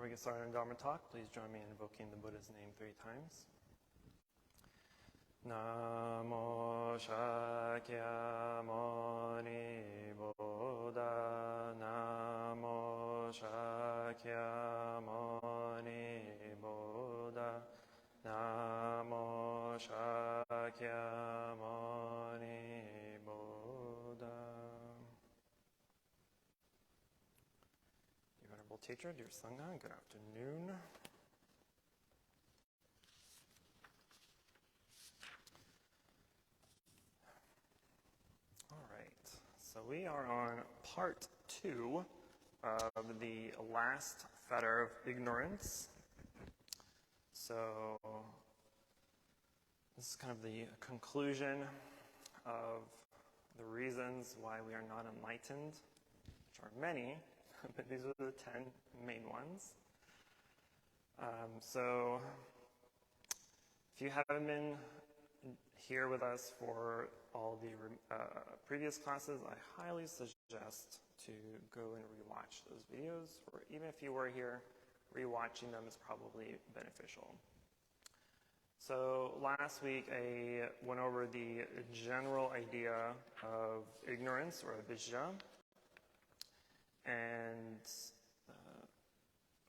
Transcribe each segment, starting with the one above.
Before we get started on Dharma talk, please join me in invoking the Buddha's name 3 times. Namo Shakyamuni Buddha. Namo Shakyamuni Buddha. Namo Shakyamuni Buddha. Dear Venerable Teacher, dear Sangha, good afternoon. All right, so we are on part 2 of the last fetter of ignorance. So this is kind of the conclusion of the reasons why we are not enlightened, which are many, but these are the 10 main ones. So if you haven't been here with us for all the previous classes, I highly suggest to go and rewatch those videos, or even if you were here, rewatching them is probably beneficial. So last week I went over the general idea of ignorance, or avidya, and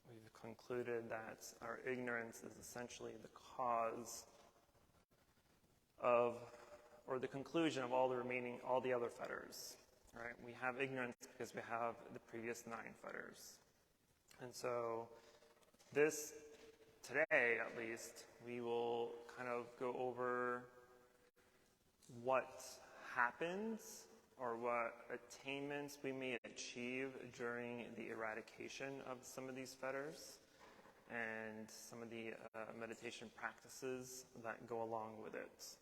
we've concluded that our ignorance is essentially the cause of, or the conclusion of all the other fetters, right? We have ignorance because we have the previous 9 fetters. And so today at least, we will kind of go over what happens or what attainments we may achieve during the eradication of some of these fetters and some of the meditation practices that go along with it.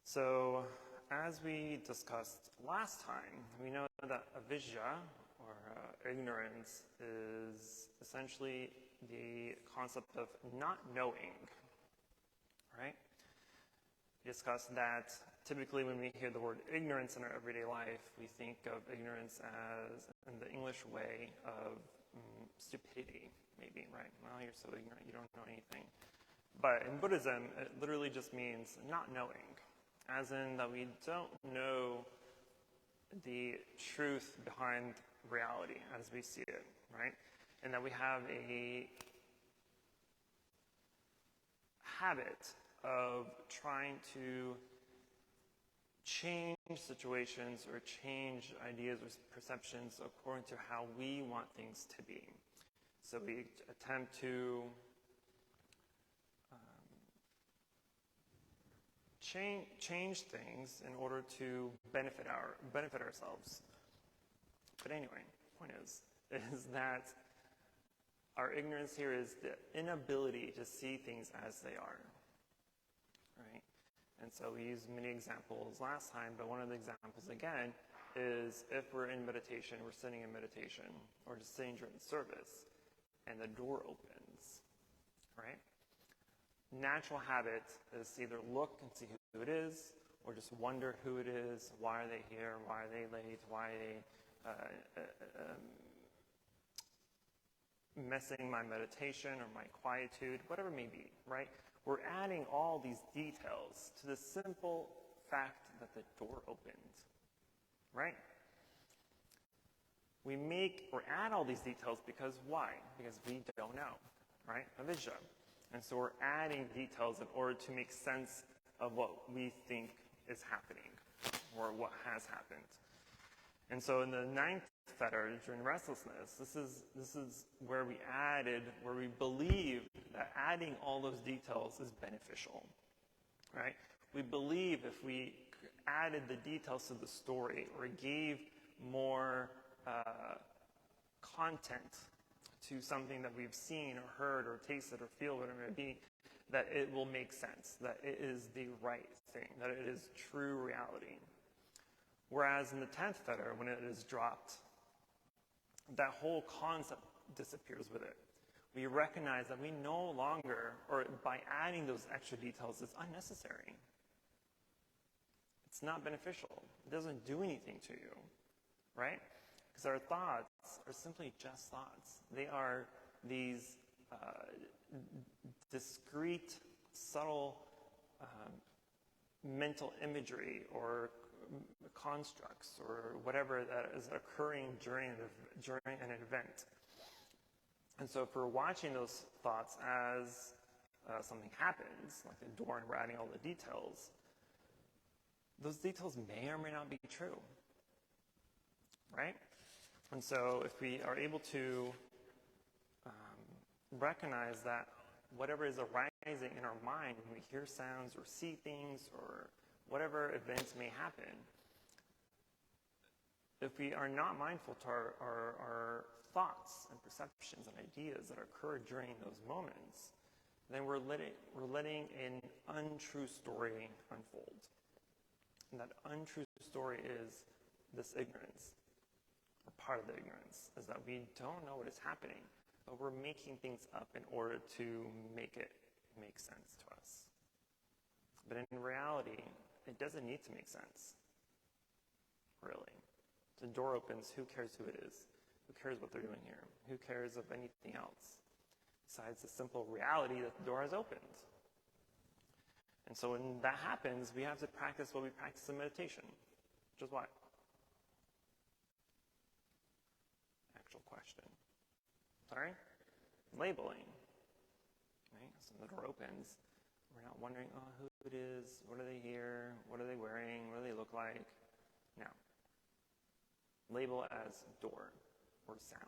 So, as we discussed last time, we know that avidya, or ignorance, is essentially the concept of not knowing, right? We discussed that typically when we hear the word ignorance in our everyday life, we think of ignorance as, in the English way, of stupidity, maybe, right? Well, you're so ignorant, you don't know anything. But in Buddhism, it literally just means not knowing, as in that we don't know the truth behind reality as we see it, right? And that we have a habit of trying to change situations or change ideas or perceptions according to how we want things to be. So we attempt to change things in order to benefit ourselves. But anyway, the point is that our ignorance here is the inability to see things as they are, right? And so we used many examples last time, but one of the examples again is if we're in meditation, we're sitting in meditation, or just sitting during the service, and the door opens, right? Natural habit is to either look and see who it is, or just wonder who it is, why are they here, why are they late, why are they messing my meditation or my quietude, whatever it may be, right? We're adding all these details to the simple fact that the door opened, right? We make or add all these details because why? Because we don't know, right? Avidya. And so we're adding details in order to make sense of what we think is happening or what has happened. And so in the 9th fetter, during restlessness, this is where we believe that adding all those details is beneficial, right? We believe if we added the details to the story or gave more content to something that we've seen or heard or tasted or feel, whatever it may be, that it will make sense, that it is the right thing, that it is true reality. Whereas in the 10th fetter, when it is dropped, that whole concept disappears with it. We recognize that we no longer, or by adding those extra details, it's unnecessary. It's not beneficial. It doesn't do anything to you, right? Because our thoughts are simply just thoughts. They are these discrete, subtle mental imagery or constructs or whatever that is occurring during an event. And so if we're watching those thoughts as something happens, like the door, and we're adding all the details, those details may or may not be true, right? And so if we are able to recognize that whatever is arising in our mind when we hear sounds or see things or whatever events may happen, if we are not mindful to our thoughts and perceptions and ideas that occur during those moments, then we're letting an untrue story unfold. And that untrue story is this ignorance, or part of the ignorance, is that we don't know what is happening, but we're making things up in order to make it make sense to us. But in reality, it doesn't need to make sense, really. The door opens, who cares who it is? Who cares what they're doing here? Who cares of anything else besides the simple reality that the door has opened? And so when that happens, we have to practice what we practice in meditation. Which is what? Actual question. Sorry? Labeling. Right? So the door opens. We're not wondering, who it is, what are they here, what are they wearing, what do they look like? No. Label as door or sound.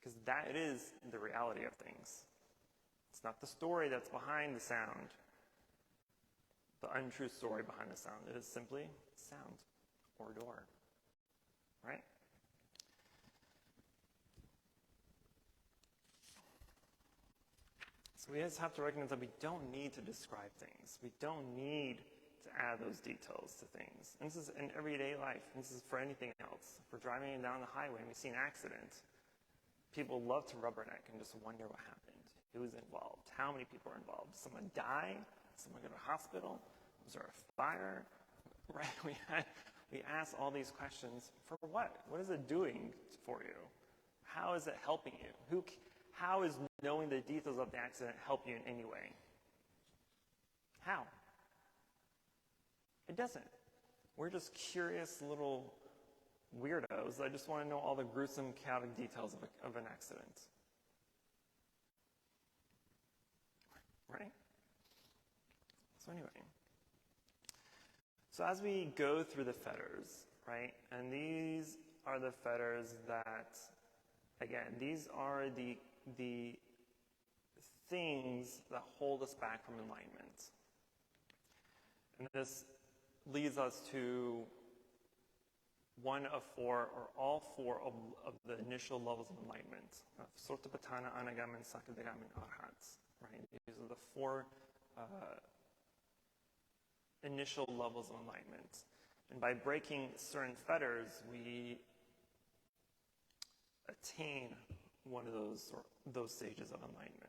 Because that is the reality of things. It's not the story that's behind the sound, the untrue story behind the sound. It is simply sound or door. Right? So we just have to recognize that we don't need to describe things. We don't need to add those details to things. And this is in everyday life. This is for anything else. If we're driving down the highway and we see an accident, people love to rubberneck and just wonder what happened. Who's involved? How many people are involved? Did someone die? Did someone go to the hospital? Was there a fire? Right? We ask all these questions for what? What is it doing for you? How is it helping you? How is knowing the details of the accident help you in any way? How? It doesn't. We're just curious little weirdos that just want to know all the gruesome, chaotic details of an accident. Right? So anyway. So as we go through the fetters, right, and these are the fetters that, again, these are the things that hold us back from enlightenment. And this leads us to one of four, or all four of the initial levels of enlightenment. Sotapatthana, Anagama, and Sakadagama, and Arhats. Right? These are the four initial levels of enlightenment. And by breaking certain fetters, we attain one of those stages of enlightenment.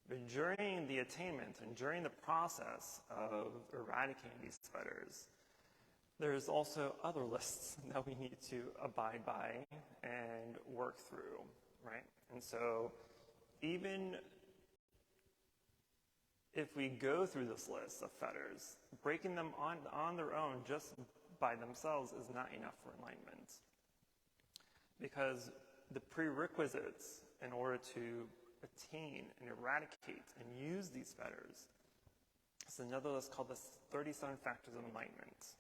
But during the attainment and during the process of eradicating these fetters, there's also other lists that we need to abide by and work through, right? And so even if we go through this list of fetters, breaking them on their own just by themselves is not enough for enlightenment. Because the prerequisites in order to attain and eradicate and use these fetters is another list called the 37 factors of enlightenment.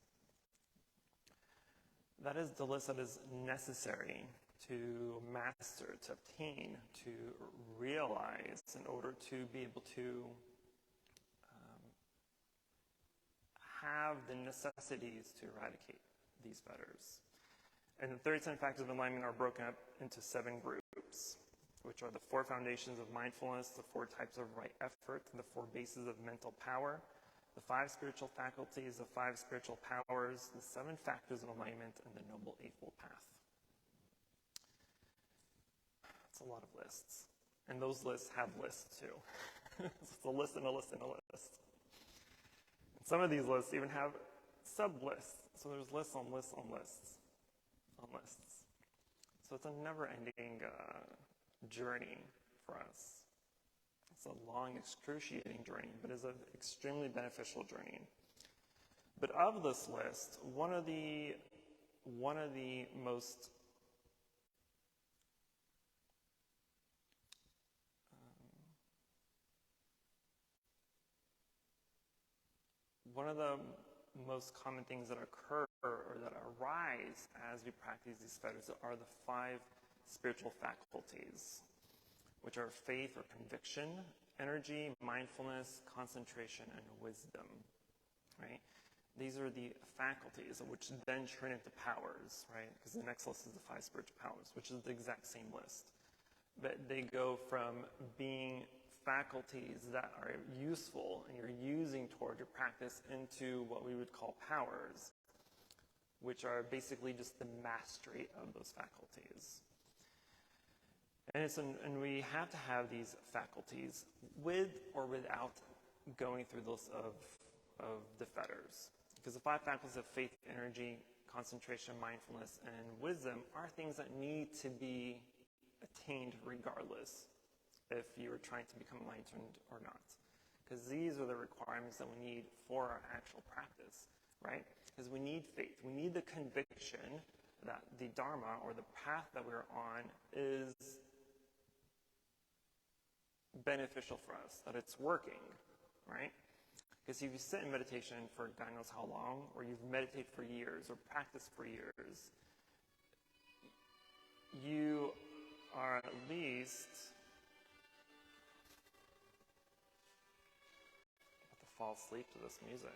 That is the list that is necessary to master, to obtain, to realize in order to be able to have the necessities to eradicate these fetters. And the 37 factors of enlightenment are broken up into 7 groups, which are the 4 foundations of mindfulness, the 4 types of right effort, the 4 bases of mental power, the 5 spiritual faculties, the 5 spiritual powers, the 7 factors of enlightenment, and the Noble Eightfold Path. That's a lot of lists. And those lists have lists too. It's a list and a list and a list. And some of these lists even have sub-lists. So there's lists on lists on lists on lists. So So it's a never-ending journey for us. It's a long, excruciating journey, but it's an extremely beneficial journey. But of this list, one of the most common things that occur or that arise as we practice these fetters are the 5 spiritual faculties, which are faith or conviction, energy, mindfulness, concentration, and wisdom, right? These are the faculties, which then turn into powers, right? Because the next list is the 5 spiritual powers, which is the exact same list. But they go from being faculties that are useful and you're using toward your practice into what we would call powers, which are basically just the mastery of those faculties. And we have to have these faculties with or without going through the list of the fetters. Because the 5 faculties of faith, energy, concentration, mindfulness, and wisdom are things that need to be attained regardless if you are trying to become enlightened or not. Because these are the requirements that we need for our actual practice, right? Because we need faith. We need the conviction that the Dharma, or the path that we're on, is beneficial for us, that it's working, right? Because if you sit in meditation for God knows how long, or you've meditated for years, or practiced for years, you are at least about to fall asleep to this music.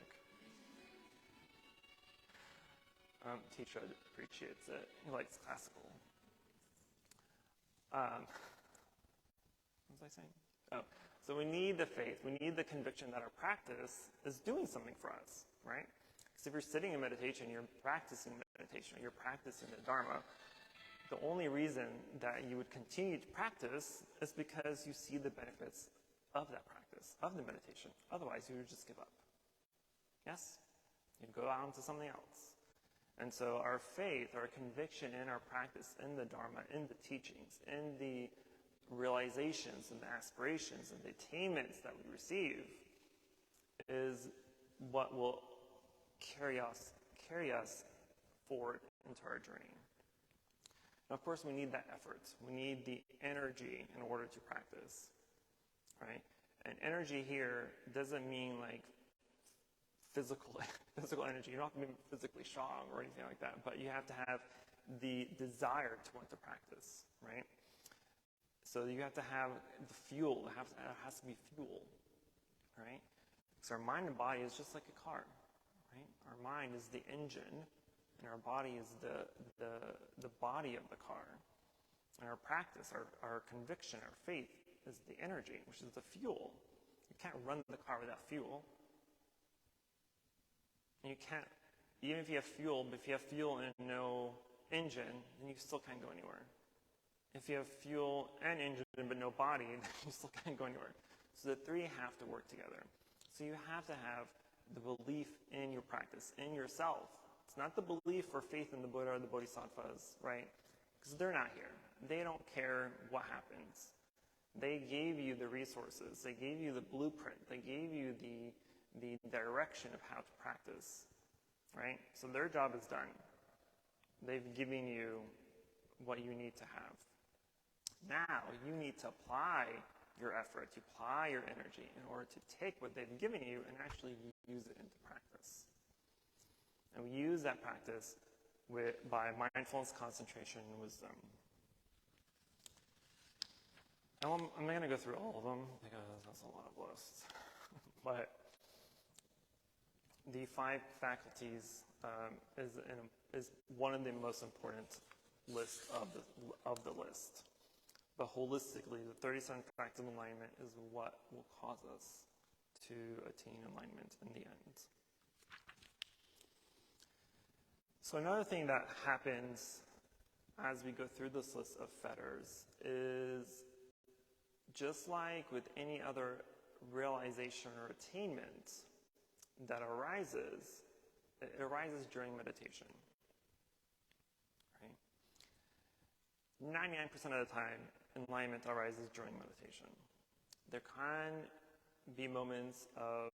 Teacher appreciates it. He likes classical. What was I saying? Oh, so we need the faith. We need the conviction that our practice is doing something for us, right? Because if you're sitting in meditation, you're practicing meditation, you're practicing the Dharma, the only reason that you would continue to practice is because you see the benefits of that practice, of the meditation. Otherwise, you would just give up. Yes? You'd go on to something else. And so our faith, our conviction in our practice, in the Dharma, in the teachings, in the realizations and the aspirations and the attainments that we receive is what will carry us forward into our journey. And of course, we need that effort. We need the energy in order to practice, right? And energy here doesn't mean like physical energy. You don't have to be physically strong or anything like that, but you have to have the desire to want to practice, right? So you have to have the fuel. It has to be fuel, right? So our mind and body is just like a car, right? Our mind is the engine, and our body is the body of the car. And our practice, our conviction, our faith is the energy, which is the fuel. You can't run the car without fuel. And you can't, even if you have fuel, but if you have fuel and no engine, then you still can't go anywhere. If you have fuel and engine but no body, then you still can't go anywhere. So the 3 have to work together. So you have to have the belief in your practice, in yourself. It's not the belief or faith in the Buddha or the Bodhisattvas, right? Because they're not here. They don't care what happens. They gave you the resources. They gave you the blueprint. They gave you the direction of how to practice, right? So their job is done. They've given you what you need to have. Now you need to apply your effort, to apply your energy in order to take what they've given you and actually use it into practice. And we use that practice by mindfulness, concentration, and wisdom. And I'm not going to go through all of them because that's a lot of lists. But the 5 faculties is one of the most important lists of the list. But holistically, the 37 factors of alignment is what will cause us to attain alignment in the end. So another thing that happens as we go through this list of fetters is, just like with any other realization or attainment that arises, it arises during meditation. Right? 99% of the time, enlightenment arises during meditation. There can be moments of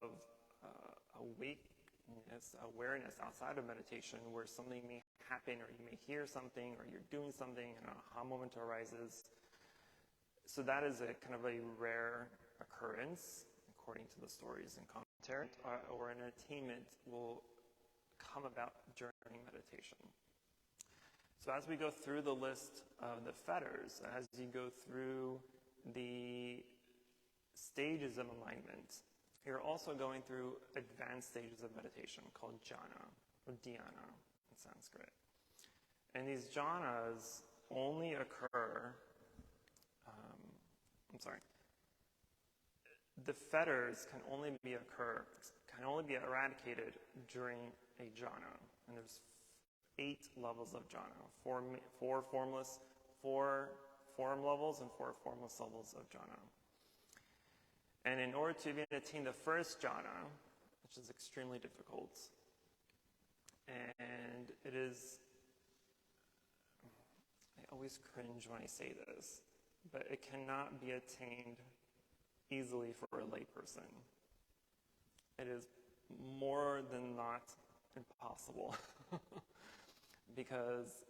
awareness outside of meditation where something may happen, or you may hear something, or you're doing something, and an aha moment arises. So that is a kind of a rare occurrence, according to the stories and commentary, or an attainment will come about during meditation. So as we go through the list of the fetters, as you go through the stages of enlightenment, you're also going through advanced stages of meditation called jhana, or dhyana in Sanskrit. And these jhanas only occur, the fetters can only be eradicated during a jhana. And there's 8 levels of jhana, 4 formless, 4 form levels, and 4 formless levels of jhana. And in order to even attain the first jhana, which is extremely difficult, and it is, I always cringe when I say this, but it cannot be attained easily for a layperson. It is more than not impossible because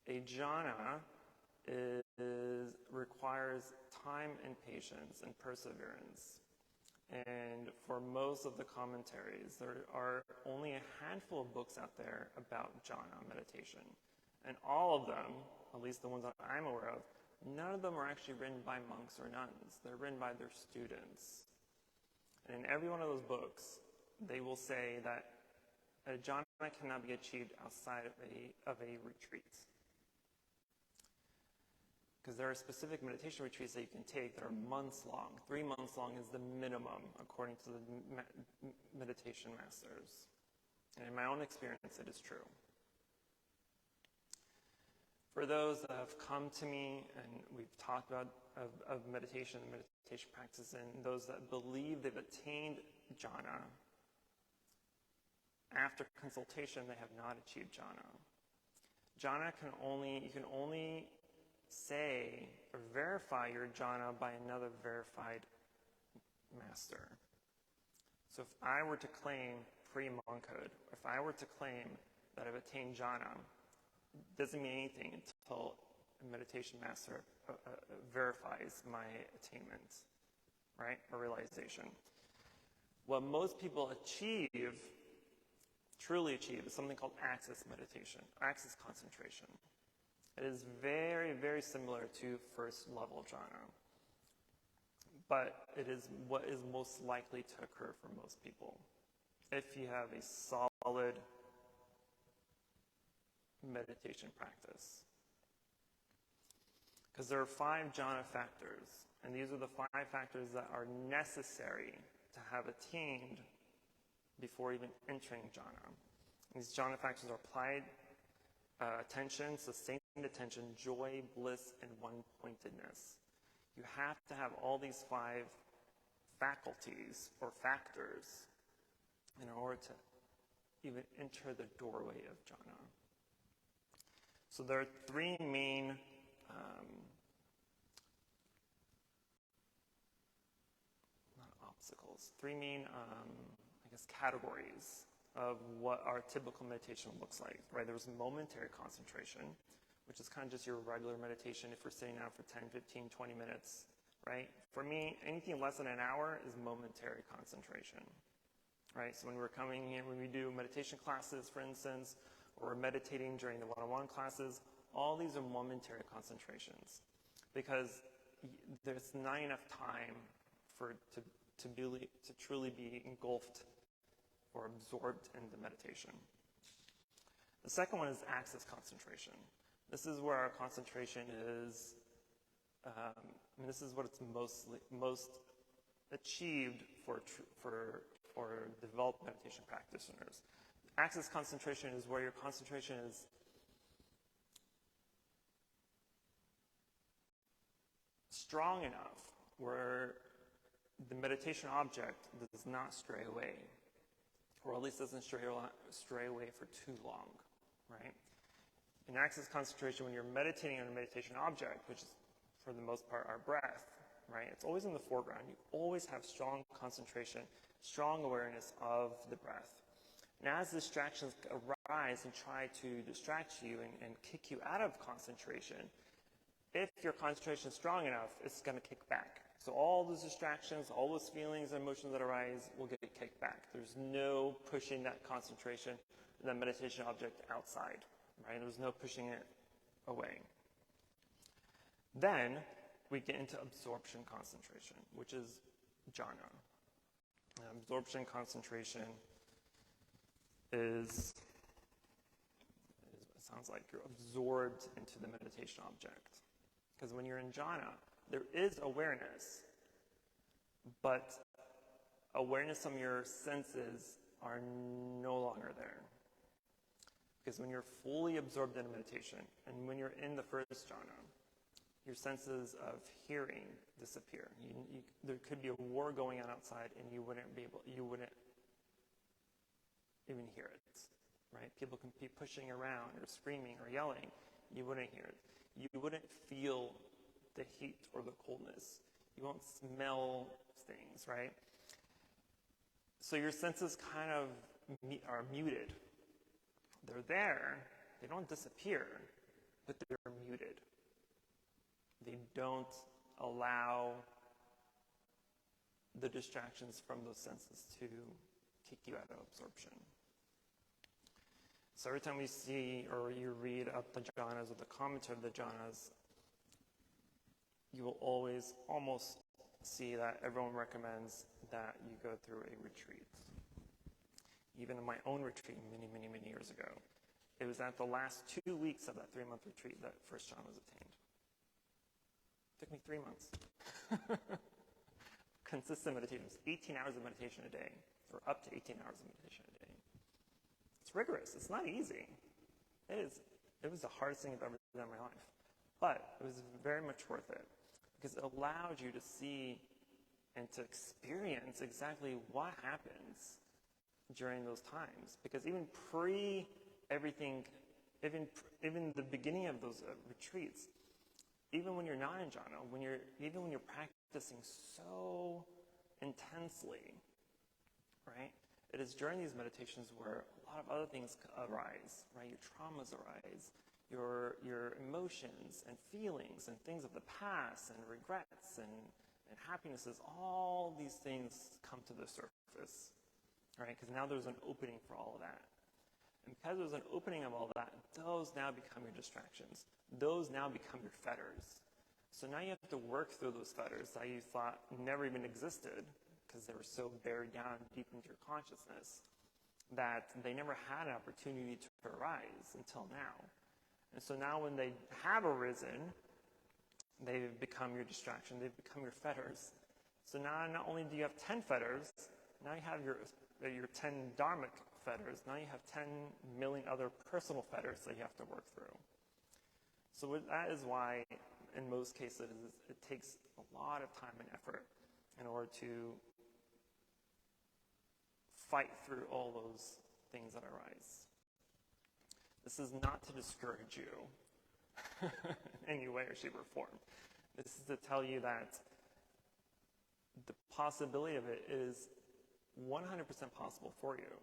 a jhana requires time and patience and perseverance. And for most of the commentaries, there are only a handful of books out there about jhana meditation. And all of them, at least the ones that I'm aware of, none of them are actually written by monks or nuns. They're written by their students. And in every one of those books, they will say that a jhana cannot be achieved outside of a retreat. Because there are specific meditation retreats that you can take that are months long. 3 months long is the minimum, according to the meditation masters. And in my own experience, it is true. For those that have come to me, and we've talked about of meditation and meditation practice, and those that believe they've attained jhana, after consultation, they have not achieved jhana. Jhana you can only say or verify your jhana by another verified master. So if I were to claim pre-monkhood, if I were to claim that I've attained jhana, it doesn't mean anything until a meditation master verifies my attainment, right, or realization. What most people truly achieve, is something called access meditation, access concentration. It is very, very similar to first level jhana, but it is what is most likely to occur for most people if you have a solid meditation practice. Because there are 5 jhana factors, and these are the 5 factors that are necessary to have attained before even entering jhana. These jhana factors are applied attention, sustained attention, joy, bliss, and one-pointedness. You have to have all these 5 faculties or factors in order to even enter the doorway of jhana. So there are 3 main categories of what our typical meditation looks like, right? There's momentary concentration, which is kind of just your regular meditation if we're sitting down for 10, 15, 20 minutes, right? For me, anything less than an hour is momentary concentration, right? So when we're coming here, when we do meditation classes, for instance, or we're meditating during the one-on-one classes, all these are momentary concentrations because there's not enough time to truly be engulfed or absorbed in the meditation. The second one is access concentration. This is where our concentration is, this is what it's most achieved for developed meditation practitioners. Access concentration is where your concentration is strong enough where the meditation object does not stray away, or at least doesn't stray away for too long, right? In access concentration, when you're meditating on a meditation object, which is for the most part our breath, right? It's always in the foreground. You always have strong concentration, strong awareness of the breath. And as distractions arise and try to distract you and kick you out of concentration, if your concentration is strong enough, it's going to kick back. So all those distractions, all those feelings and emotions that arise will get kicked back. There's no pushing that concentration, that meditation object outside, right? There's no pushing it away. Then we get into absorption concentration, which is jhana. Absorption concentration is it sounds like you're absorbed into the meditation object. Because when you're in jhana, there is awareness, but awareness from your senses are no longer there. Because when you're fully absorbed in meditation, and when you're in the first jhana, your senses of hearing disappear. There could be a war going on outside, and you wouldn't even hear it, right? People can be pushing around or screaming or yelling. You wouldn't hear it. You wouldn't feel the heat or the coldness. You won't smell things, right? So your senses kind of are muted. They're there. They don't disappear, but they're muted. They don't allow the distractions from those senses to kick you out of absorption. So every time we see or you read up the jhanas or the commentary of the jhanas, you will always almost see that everyone recommends that you go through a retreat. Even in my own retreat many years ago, it was at the last 2 weeks of that 3-month retreat that first jhana was attained. It took me 3 months. Consistent meditation. 18 hours of meditation a day, or up to 18 hours of meditation a day. It's rigorous. It's not easy. It was the hardest thing I've ever done in my life. But it was very much worth it because it allowed you to see and to experience exactly what happens during those times. Because even everything, even the beginning of those retreats, even when you're not in jhana, even when you're practicing so intensely, right? It is during these meditations where a lot of other things arise, right? Your traumas arise, your emotions and feelings and things of the past and regrets and happinesses, all these things come to the surface, right? Because now there's an opening for all of that. And because there's an opening of all that, those now become your distractions. Those now become your fetters. So now you have to work through those fetters that you thought never even existed because they were so buried down deep into your consciousness that they never had an opportunity to arise until now. And so now when they have arisen, they've become your distraction. They've become your fetters. So now not only do you have 10 fetters, now you have your 10 dharmic fetters. Now you have 10 million other personal fetters that you have to work through. So that is why, in most cases, it takes a lot of time and effort in order to fight through all those things that arise. This is not to discourage you in any way or shape or form. This is to tell you that the possibility of it is 100% possible for you.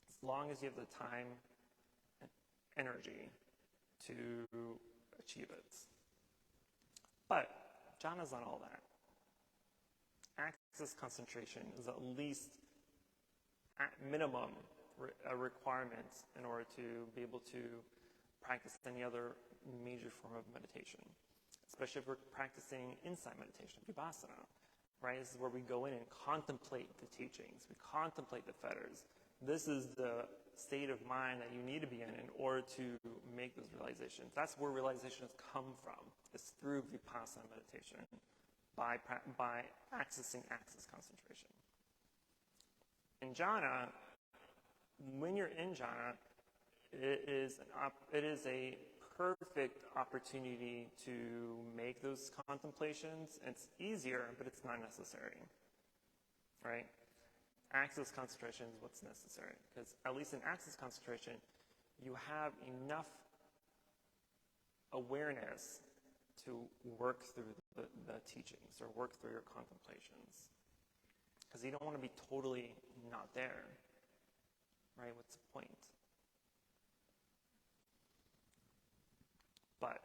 As long as you have the time and energy to achieve it. But jhana is not all that. Access concentration is at least, at minimum, a requirement in order to be able to practice any other major form of meditation. Especially if we're practicing insight meditation, vipassana, right? This is where we go in and contemplate the teachings. We contemplate the fetters. This is the state of mind that you need to be in order to make those realizations. That's where realizations come from. It's through vipassana meditation by accessing access concentration. In jhana, when you're in jhana, it is a perfect opportunity to make those contemplations. It's easier, but it's not necessary, right? Access concentration is what's necessary, because at least in access concentration, you have enough awareness to work through the teachings or work through your contemplations. Because you don't want to be totally not there, right? What's the point? But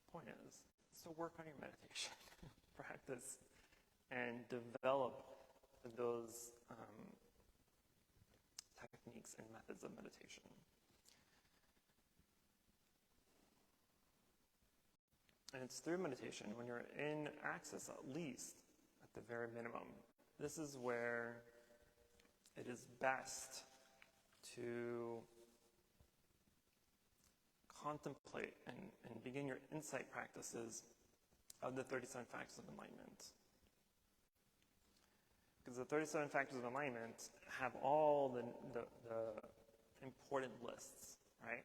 the point is to work on your meditation practice and develop those techniques and methods of meditation. And it's through meditation, when you're in access at least, at the very minimum. This is where it is best to contemplate and begin your insight practices of the 37 factors of enlightenment. Because the 37 factors of enlightenment have all the important lists, right?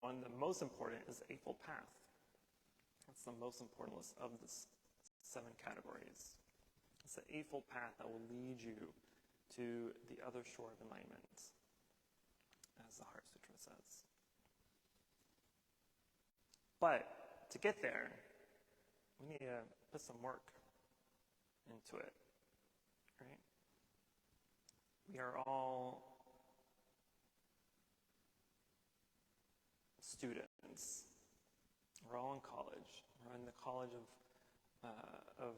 One, the most important is the Eightfold Path. That's the most important list of the 7 categories. It's the Eightfold Path that will lead you to the other shore of enlightenment, as the Heart Sutra says. But to get there, we need to put some work into it, right? We are all students. We're all in college. We're in the college of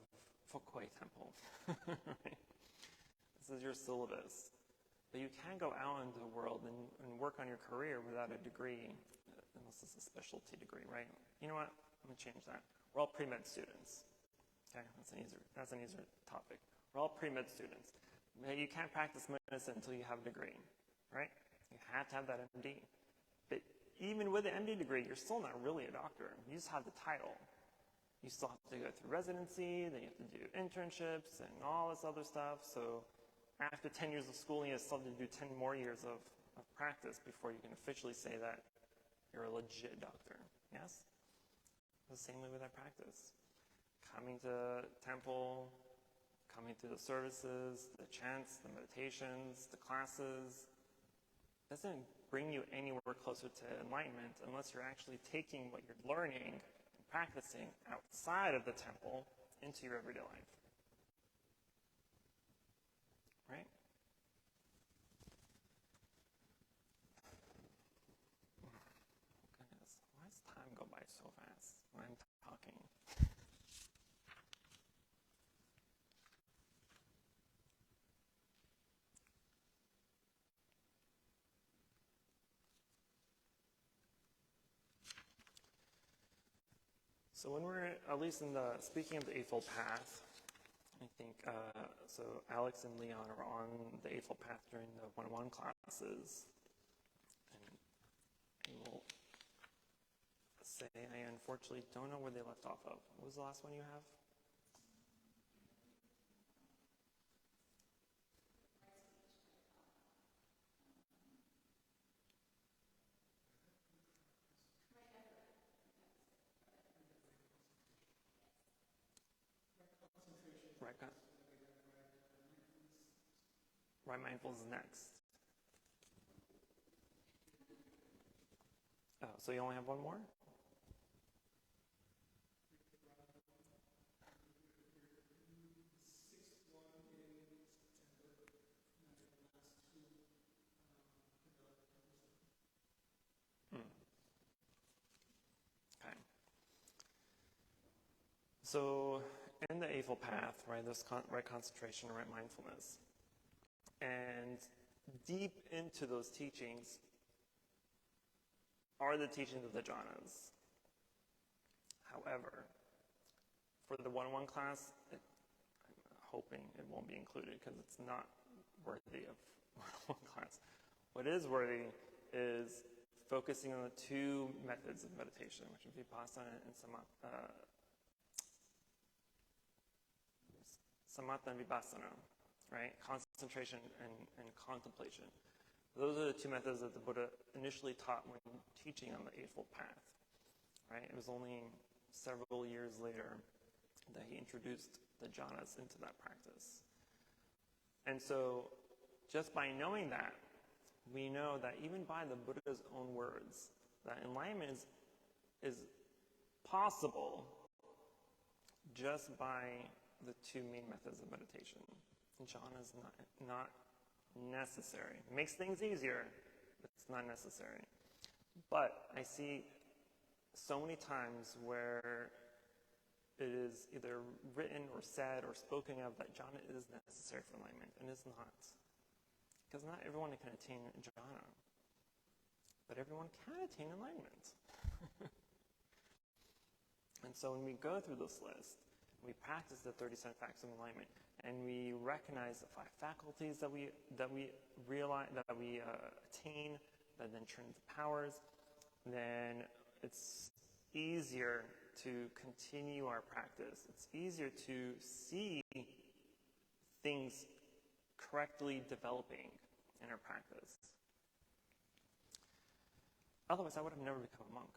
Fukui Temple. Right? This is your syllabus. But you can't go out into the world and work on your career without a degree, unless it's a specialty degree, right? You know what? I'm going to change that. We're all pre-med students. Okay, that's an easier topic. We're all pre-med students. You can't practice medicine until you have a degree, right? You have to have that MD. But even with an MD degree, you're still not really a doctor. You just have the title. You still have to go through residency, then you have to do internships and all this other stuff. So after 10 years of schooling, you still have to do 10 more years of practice before you can officially say that you're a legit doctor. Yes? The same way with our practice. Coming to temple, coming to the services, the chants, the meditations, the classes, doesn't bring you anywhere closer to enlightenment unless you're actually taking what you're learning and practicing outside of the temple into your everyday life. Right? Goodness, why does time go by so fast when I'm talking? So when we're, at least in the, speaking of the Eightfold Path, I think, so Alex and Leon are on the Eightfold Path during the 101 classes. And I will say I unfortunately don't know where they left off of. What was the last one you have? Right mindfulness is next. Oh, so you only have one more? Okay. So in the Eightfold Path, right, there's right concentration and right mindfulness. And deep into those teachings are the teachings of the jhanas. However, for the 101 class, I'm hoping it won't be included because it's not worthy of 101 class. What is worthy is focusing on the 2 methods of meditation, which are vipassana and samatha and vipassana. Right? Concentration and contemplation. Those are the 2 methods that the Buddha initially taught when teaching on the Eightfold Path. Right? It was only several years later that he introduced the jhanas into that practice. And so, just by knowing that, we know that even by the Buddha's own words, that enlightenment is possible just by the two main methods of meditation. Jhana is not necessary. It makes things easier, but it's not necessary. But I see so many times where it is either written or said or spoken of that jhana is necessary for enlightenment, and it's not. Because not everyone can attain jhana, but everyone can attain enlightenment. And so when we go through this list, we practice the 37 facts of enlightenment, and we recognize the 5 faculties that we realize, that we attain, that then turn into powers, then it's easier to continue our practice. It's easier to see things correctly developing in our practice. Otherwise, I would have never become a monk.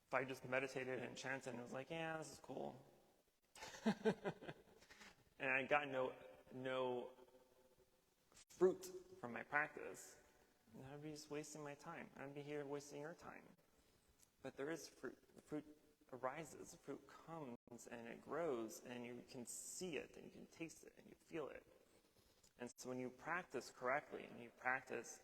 If I just meditated and chanted and was like, yeah, this is cool. And I got no fruit from my practice, and I'd be just wasting my time. I'd be here wasting your time. But there is fruit. The fruit arises, the fruit comes, and it grows, and you can see it, and you can taste it, and you feel it. And so when you practice correctly, and you practice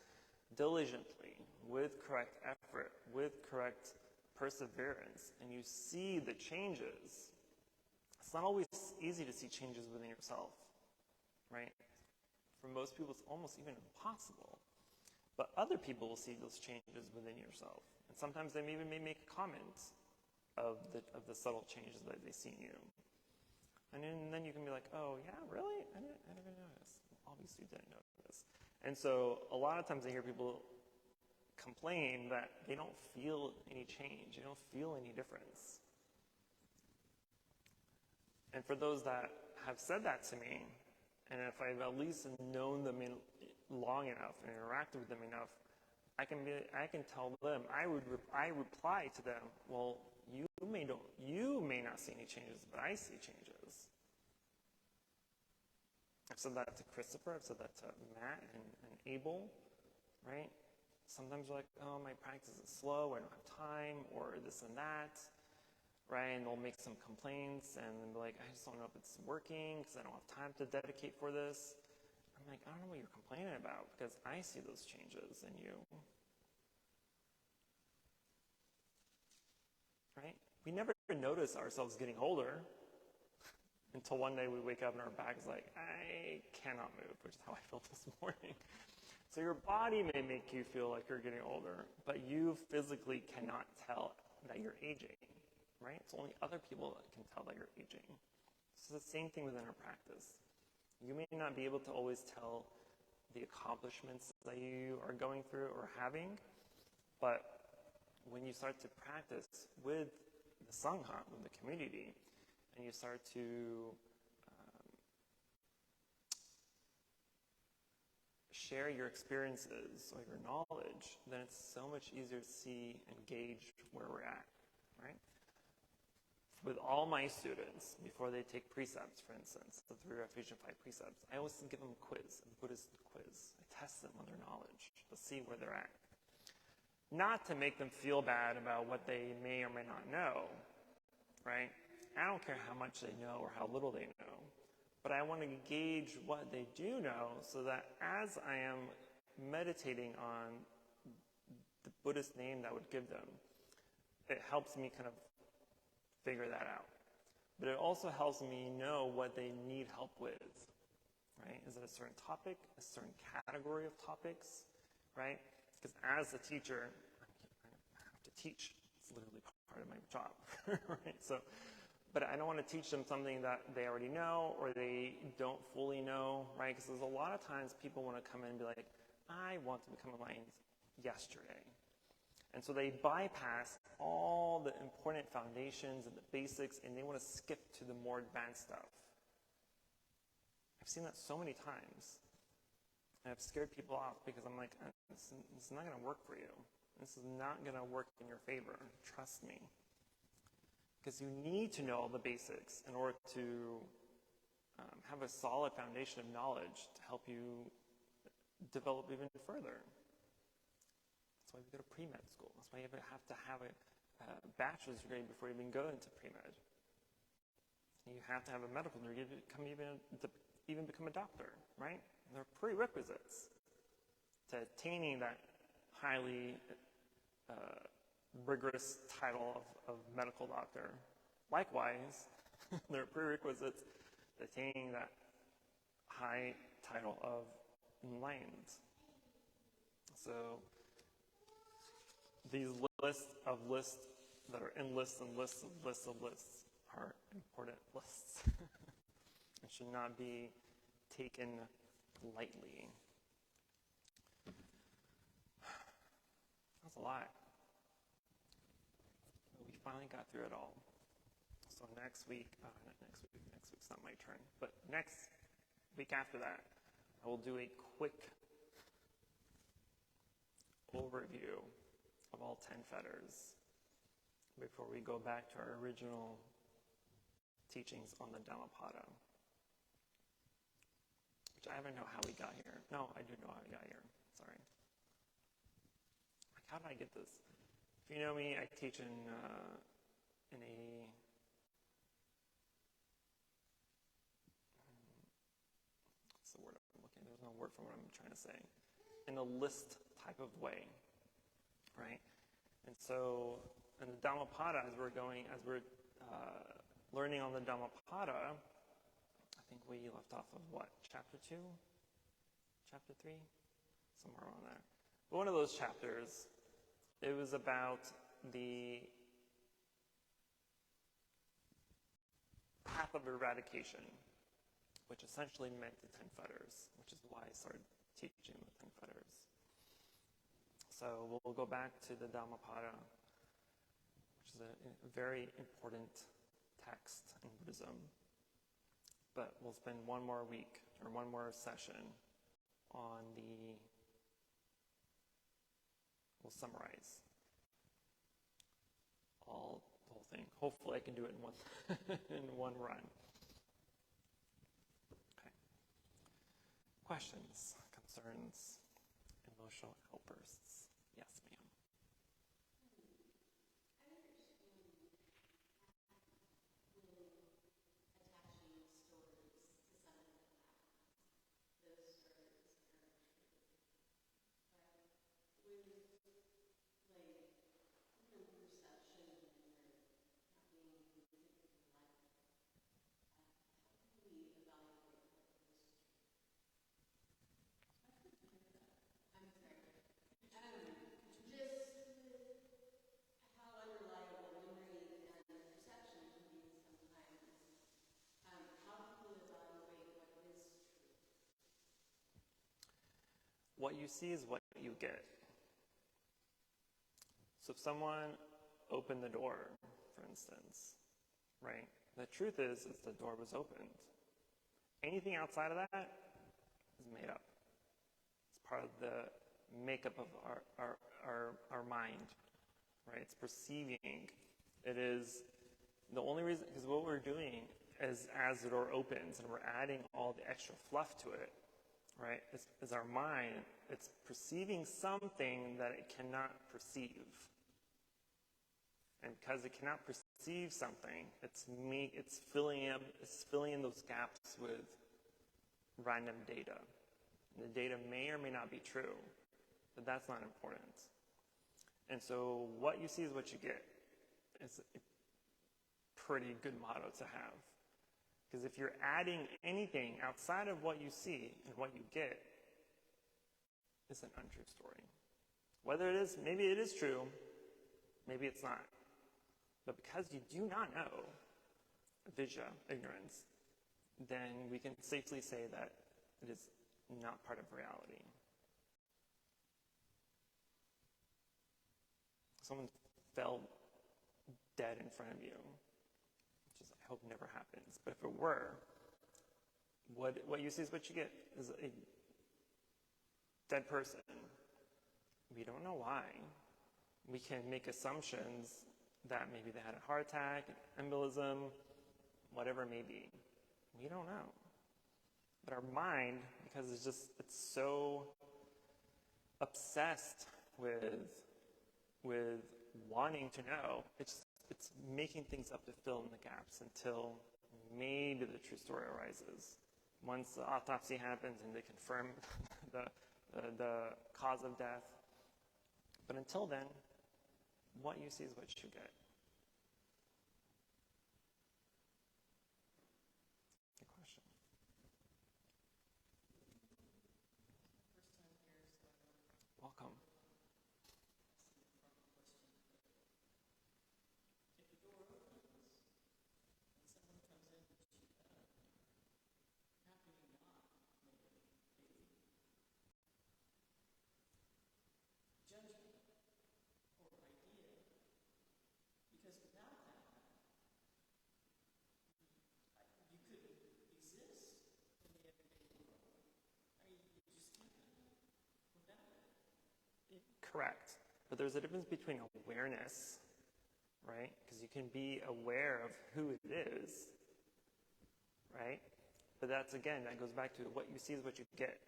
diligently, with correct effort, with correct perseverance, and you see the changes, it's not always easy to see changes within yourself, right? For most people, it's almost even impossible. But other people will see those changes within yourself. And sometimes they may make comments of the subtle changes that they see in you. And then you can be like, oh, yeah, really? I never noticed. Well, obviously you didn't notice. And so a lot of times I hear people complain that they don't feel any change. They don't feel any difference. And for those that have said that to me, and if I've at least known them long enough and interacted with them enough, I can tell them, I reply to them, well, you may not see any changes, but I see changes. I've said that to Christopher, I've said that to Matt and Abel, right? Sometimes they're like, oh, my practice is slow, I don't have time, or this and that, right? And they'll make some complaints, and then be like, I just don't know if it's working, because I don't have time to dedicate for this. I'm like, I don't know what you're complaining about, because I see those changes in you. Right? We never notice ourselves getting older until one day we wake up and our back is like, I cannot move, which is how I felt this morning. So your body may make you feel like you're getting older, but you physically cannot tell that you're aging, right? It's only other people that can tell that you're aging. It's the same thing within our practice. You may not be able to always tell the accomplishments that you are going through or having, but when you start to practice with the Sangha, with the community, and you start to share your experiences or your knowledge, then it's so much easier to see and gauge where we're at, right? With all my students, before they take precepts, for instance, the 3 Refuge and 5 precepts, I always give them a quiz, a Buddhist quiz. I test them on their knowledge to see where they're at. Not to make them feel bad about what they may or may not know, right? I don't care how much they know or how little they know, but I want to gauge what they do know so that as I am meditating on the Buddhist name that I would give them, it helps me kind of figure that out. But it also helps me know what they need help with, right? Is it a certain topic, a certain category of topics, right? Because as a teacher, I have to teach. It's literally part of my job, right? So, but I don't want to teach them something that they already know or they don't fully know, right? Because there's a lot of times people want to come in and be like, I want to become enlightened yesterday. And so they bypass all the important foundations and the basics, and they want to skip to the more advanced stuff. I've seen that so many times. And I've scared people off because I'm like, this is not going to work for you. This is not going to work in your favor. Trust me. Because you need to know all the basics in order to have a solid foundation of knowledge to help you develop even further. That's why we go to pre-med school. That's why you have to have a bachelor's degree before you even go into pre-med. You have to have a medical degree to even become a doctor, right? There are prerequisites to attaining that highly rigorous title of medical doctor. Likewise, there are prerequisites to attaining that high title of enlightened. So these lists that are in lists and lists of lists of lists are important lists. It should not be taken lightly. That's a lot. But we finally got through it all. So next week's not my turn, but next week after that, I will do a quick overview of all 10 fetters before we go back to our original teachings on the Dhammapada, which I don't know how we got here. No, I do know how we got here. Sorry. How did I get this? If you know me, I teach in a what's the word I'm looking? There's no word for what I'm trying to say. In a list type of way, right? And so in the Dhammapada, as we're learning on the Dhammapada, I think we left off of what? Chapter 2? Chapter 3? Somewhere around there. But one of those chapters, it was about the path of eradication, which essentially meant the 10 fetters, which is why I started teaching the 10 fetters. So we'll go back to the Dhammapada, which is a very important text in Buddhism. But we'll spend one more week or one more session on we'll summarize the whole thing. Hopefully I can do it in one run. Okay. Questions, concerns, emotional outbursts? Yes, ma'am. What you see is what you get. So if someone opened the door, for instance, right? The truth is the door was opened. Anything outside of that is made up. It's part of the makeup of our mind, right? It's perceiving. It is the only reason, because what we're doing is as the door opens and we're adding all the extra fluff to it, right? It's our mind. It's perceiving something that it cannot perceive. And because it cannot perceive something, it's filling in those gaps with random data. And the data may or may not be true, but that's not important. And so what you see is what you get. It's a pretty good motto to have. Because if you're adding anything outside of what you see and what you get, it's an untrue story. Whether it is, maybe it is true, maybe it's not. But because you do not know, avidya, ignorance, then we can safely say that it is not part of reality. Someone fell dead in front of you, which is, I hope never happens. But if it were, what you see is what you get, is a dead person. We don't know why. We can make assumptions that maybe they had a heart attack, an embolism, whatever it may be. We don't know. But our mind, because it's so obsessed with wanting to know. It's making things up to fill in the gaps until maybe the true story arises. Once the autopsy happens and they confirm the cause of death. But until then, what you see is what you get. Good question. Welcome. Correct. But there's a difference between awareness, right? Because you can be aware of who it is, right? But that's, again, that goes back to what you see is what you get.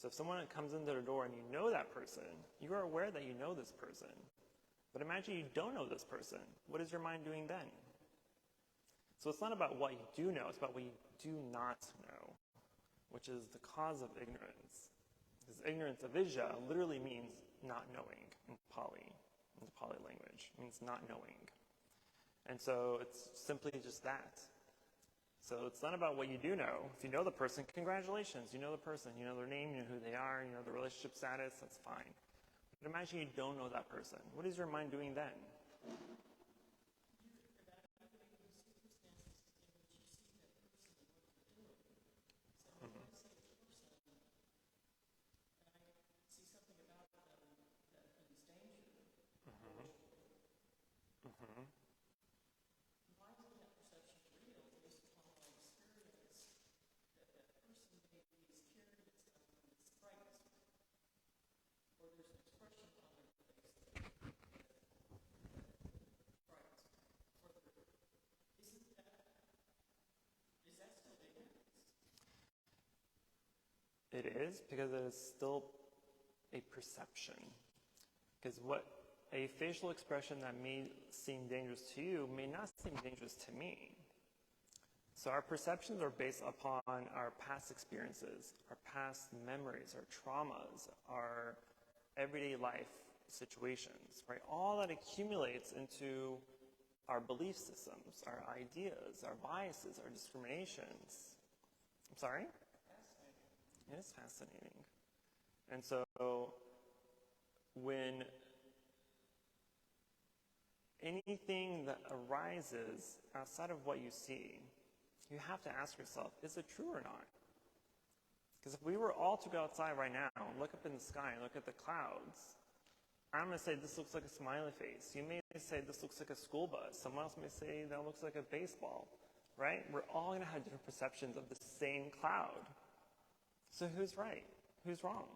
So if someone comes into the door and you know that person, you are aware that you know this person. But imagine you don't know this person. What is your mind doing then? So it's not about what you do know, it's about what you do not know, which is the cause of ignorance. Because ignorance, avidya, literally means not knowing in the Pali language. It means not knowing. And so it's simply just that. So it's not about what you do know. If you know the person, congratulations. You know the person. You know their name, you know who they are, you know the relationship status, that's fine. But imagine you don't know that person. What is your mind doing then? It is, because it is still a perception. Because what a facial expression that may seem dangerous to you may not seem dangerous to me. So our perceptions are based upon our past experiences, our past memories, our traumas, our everyday life situations, right? All that accumulates into our belief systems, our ideas, our biases, our discriminations. I'm sorry? It is fascinating. And so when anything that arises outside of what you see, you have to ask yourself, is it true or not? Because if we were all to go outside right now and look up in the sky and look at the clouds, I'm going to say this looks like a smiley face. You may say this looks like a school bus. Someone else may say that looks like a baseball, right? We're all going to have different perceptions of the same cloud. So who's right? Who's wrong?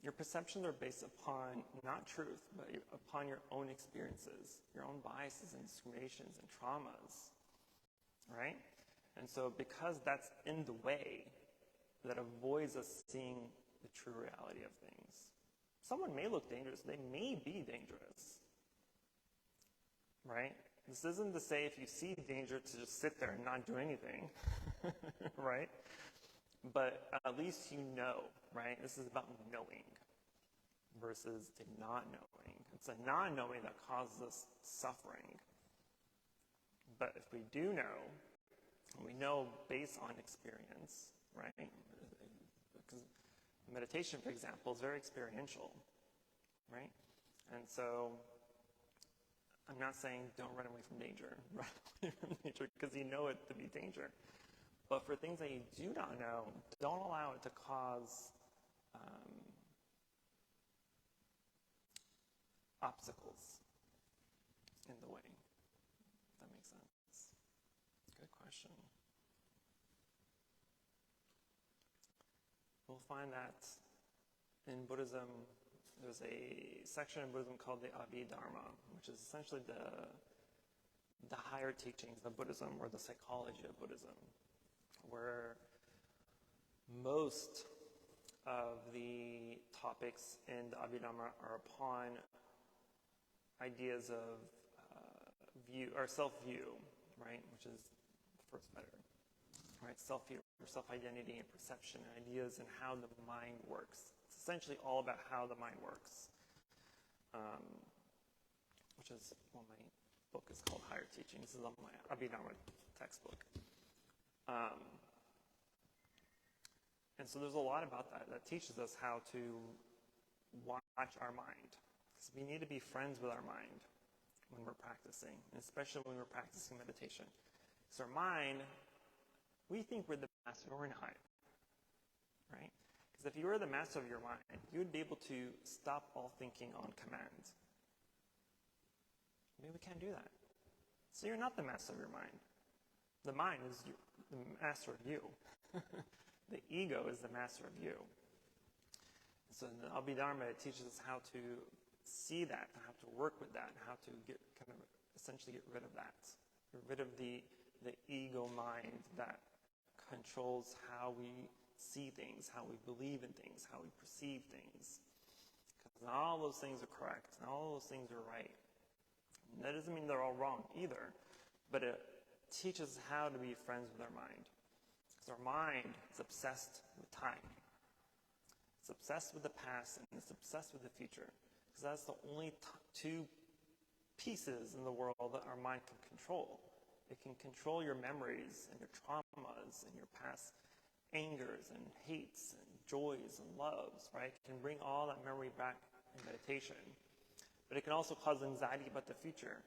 Your perceptions are based upon not truth, but upon your own experiences, your own biases and discriminations and traumas, right? And so because that's in the way, that avoids us seeing the true reality of things. Someone may look dangerous. They may be dangerous, right? This isn't to say if you see danger to just sit there and not do anything, right? But at least you know, right? This is about knowing versus the not knowing. It's a not knowing that causes us suffering. But if we do know, we know based on experience, right? Because meditation, for example, is very experiential, right? And so I'm not saying don't run away from danger. Run away from danger because you know it to be danger. But for things that you do not know, don't allow it to cause obstacles in the way. If that makes sense. Good question. We'll find that in Buddhism, there's a section in Buddhism called the Abhidharma, which is essentially the higher teachings of Buddhism, or the psychology of Buddhism, where most of the topics in the Abhidhamma are upon ideas of view or self-view, right? Which is the first fetter, right? Self-view, or self-identity and perception, and ideas and how the mind works. It's essentially all about how the mind works, which is what my book is called, Higher Teaching. This is on my Abhidhamma textbook. And so there's a lot about that teaches us how to watch our mind. Because we need to be friends with our mind when we're practicing, and especially when we're practicing meditation. Because our mind, we think we're the master, but we're not, right? Because if you were the master of your mind, you would be able to stop all thinking on command. Maybe we can't do that. So you're not the master of your mind. The mind is the master of you. The ego is the master of you. So in the Abhidharma, it teaches us how to see that, how to work with that, how to essentially get rid of that. Get rid of the ego mind that controls how we see things, how we believe in things, how we perceive things. Because not all those things are correct, not all those things are right. And that doesn't mean they're all wrong either, but it teaches us how to be friends with our mind. Because our mind is obsessed with time. It's obsessed with the past and it's obsessed with the future. Because that's the only two pieces in the world that our mind can control. It can control your memories and your traumas and your past angers and hates and joys and loves, right? It can bring all that memory back in meditation. But it can also cause anxiety about the future.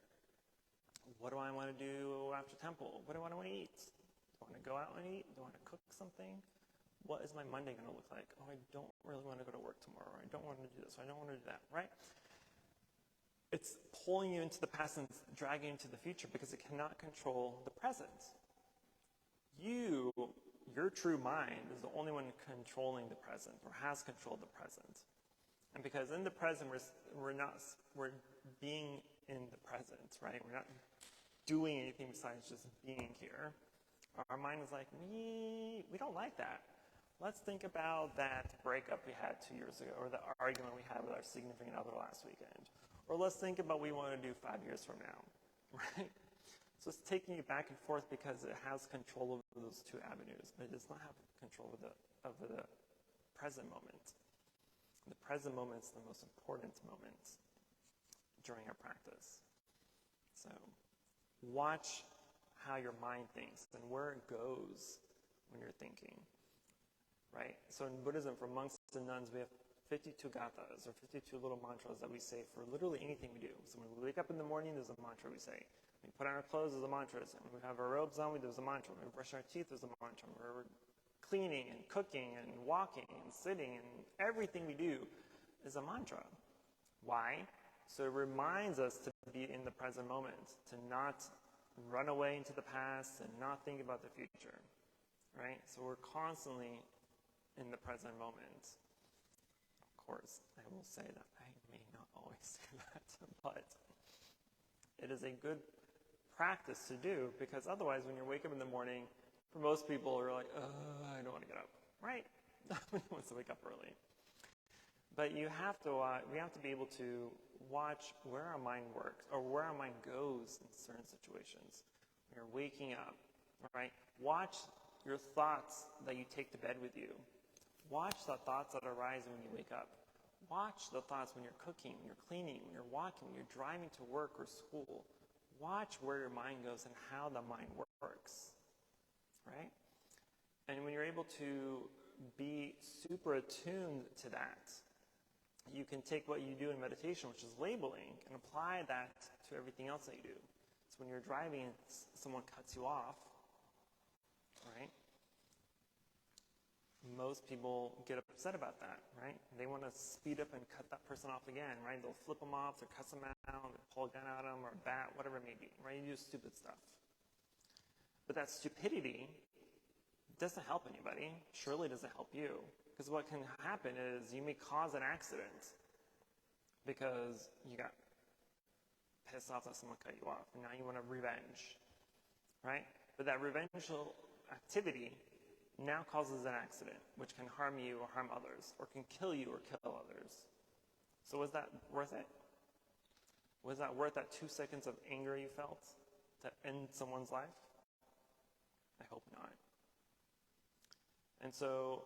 What do I want to do after temple? What do I want to eat? Do I want to go out and eat? Do I want to cook something? What is my Monday going to look like? Oh, I don't really want to go to work tomorrow. I don't want to do this. I don't want to do that, right? It's pulling you into the past and dragging you into the future because it cannot control the present. Your true mind is the only one controlling the present or has controlled the present. And because in the present, we're being in the present, right? We're not doing anything besides just being here. Our mind is like, we don't like that. Let's think about that breakup we had 2 years ago, or the argument we had with our significant other last weekend. Or let's think about what we want to do 5 years from now, right? So it's taking you back and forth because it has control over those two avenues, but it does not have control over the present moment. The present moment is the most important moment during our practice. So watch how your mind thinks and where it goes when you're thinking, right? So in Buddhism, for monks and nuns, we have 52 gathas, or 52 little mantras that we say for literally anything we do. So when we wake up in the morning, there's a mantra we say. When we put on our clothes, there's a mantra. When we have our robes on, there's a mantra. When we brush our teeth, there's a mantra. When we're cleaning and cooking and walking and sitting and everything we do is a mantra. Why? So it reminds us to be in the present moment, to not run away into the past and not think about the future, right? So we're constantly in the present moment. Of course, I will say that I may not always say that, but it is a good practice to do because otherwise when you wake up in the morning, for most people are like, I don't want to get up, right? Nobody wants to wake up early. But we have to be able to watch where our mind works or where our mind goes in certain situations. When you're waking up, right? Watch your thoughts that you take to bed with you. Watch the thoughts that arise when you wake up. Watch the thoughts when you're cooking, when you're cleaning, when you're walking, when you're driving to work or school. Watch where your mind goes and how the mind works, right? And when you're able to be super attuned to that, you can take what you do in meditation, which is labeling, and apply that to everything else that you do. So when you're driving and someone cuts you off, right? Most people get upset about that, right? They want to speed up and cut that person off again, right? They'll flip them off, they'll cuss them out, they'll pull a gun at them or a bat, whatever it may be, right? You do stupid stuff. But that stupidity doesn't help anybody, surely doesn't help you. Because what can happen is you may cause an accident because you got pissed off that someone cut you off, and now you want to revenge, right? But that revengeful activity now causes an accident, which can harm you or harm others, or can kill you or kill others. So was that worth it? Was that worth that 2 seconds of anger you felt to end someone's life? I hope not. And so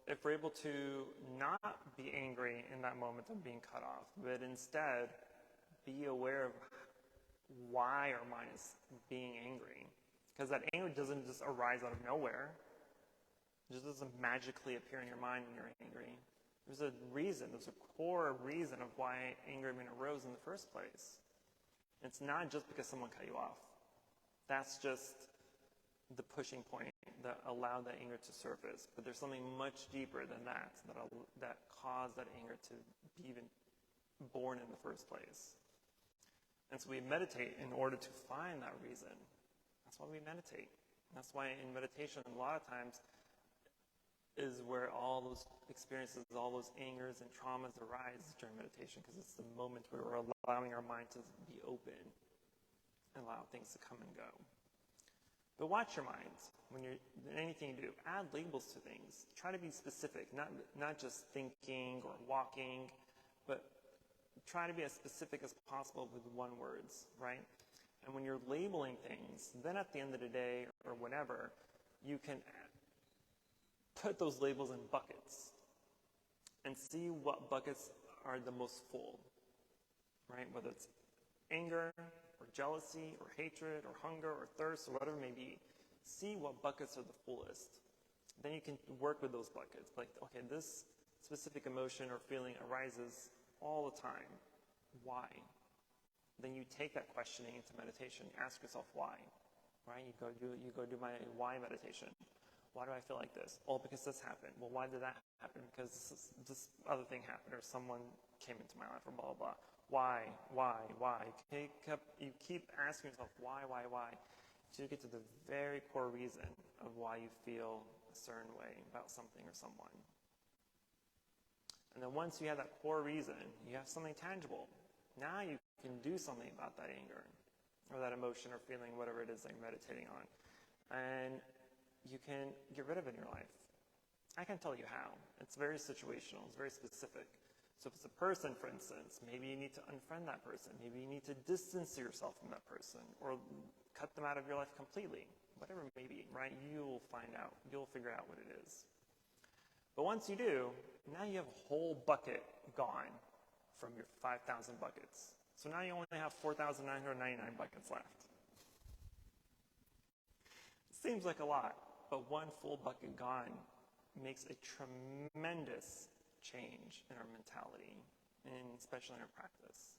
if we're able to not be angry in that moment of being cut off, but instead be aware of why our mind is being angry, because that anger doesn't just arise out of nowhere. It just doesn't magically appear in your mind when you're angry. There's a reason, there's a core reason of why anger even arose in the first place. It's not just because someone cut you off. That's just the pushing point that allowed that anger to surface. But there's something much deeper than that caused that anger to be even born in the first place. And so we meditate in order to find that reason. That's why we meditate. That's why in meditation, a lot of times, is where all those experiences, all those angers and traumas arise during meditation, because it's the moment where we're allowing our mind to be open and allow things to come and go. But watch your mind. When you're anything you do, add labels to things. Try to be specific, not just thinking or walking, but try to be as specific as possible with one words, right? And when you're labeling things, then at the end of the day or whenever, you can put those labels in buckets and see what buckets are the most full, right? Whether it's anger or jealousy or hatred or hunger or thirst or whatever it may be, see what buckets are the fullest. Then you can work with those buckets. Like, okay, this specific emotion or feeling arises all the time. Why? Then you take that questioning into meditation. You ask yourself why, right? You go do my why meditation. Why do I feel like this? Oh, because this happened. Well, why did that happen? Because this other thing happened, or someone came into my life, or blah, blah, blah. Why? You keep asking yourself, why? Until you get to the very core reason of why you feel a certain way about something or someone. And then once you have that core reason, you have something tangible. Now you can do something about that anger, or that emotion or feeling, whatever it is that you're meditating on. And you can get rid of it in your life. I can tell you how. It's very situational. It's very specific. So if it's a person, for instance, maybe you need to unfriend that person. Maybe you need to distance yourself from that person, or cut them out of your life completely. Whatever it may be, right? You'll find out. You'll figure out what it is. But once you do, now you have a whole bucket gone from your 5,000 buckets. So now you only have 4,999 buckets left. It seems like a lot, but one full bucket gone makes a tremendous change in our mentality, and especially in our practice.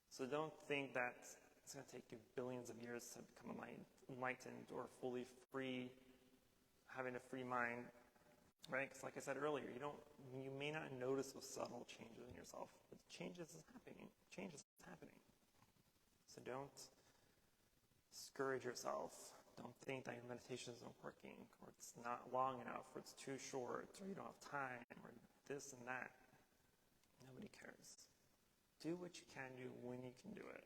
So don't think that it's going to take you billions of years to become enlightened or fully free, having a free mind, right? Because like I said earlier, you may not notice those subtle changes in yourself, but change is happening. So don't discourage yourself. Don't think that your meditation isn't working, or it's not long enough, or it's too short, or you don't have time, or this and that. Nobody cares. Do what you can do when you can do it.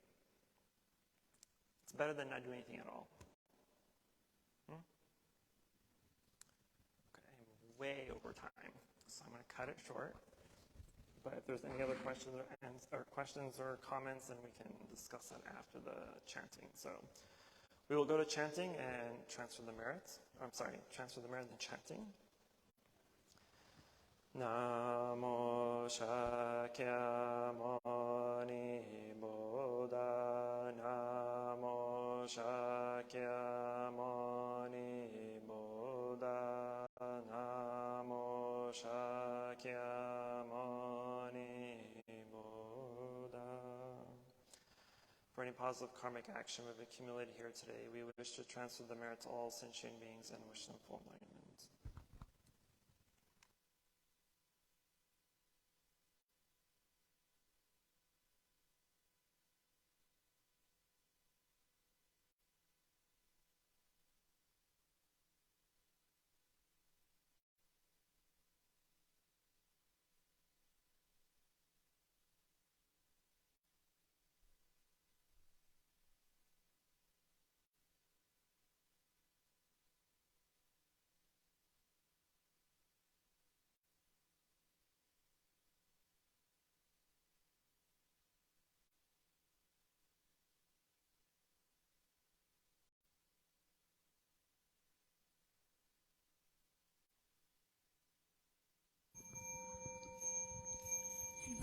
It's better than not doing anything at all. Okay, I'm way over time, so I'm going to cut it short. But if there's any other questions or comments, then we can discuss that after the chanting. So we will go to chanting and transfer the merit and chanting. Namo Shakyamuni Buddha, Namo Shakyamuni Buddha, Namo Shakyamuni Buddha. For any positive karmic action we've accumulated here today, we wish to transfer the merit to all sentient beings and wish them full enlightenment.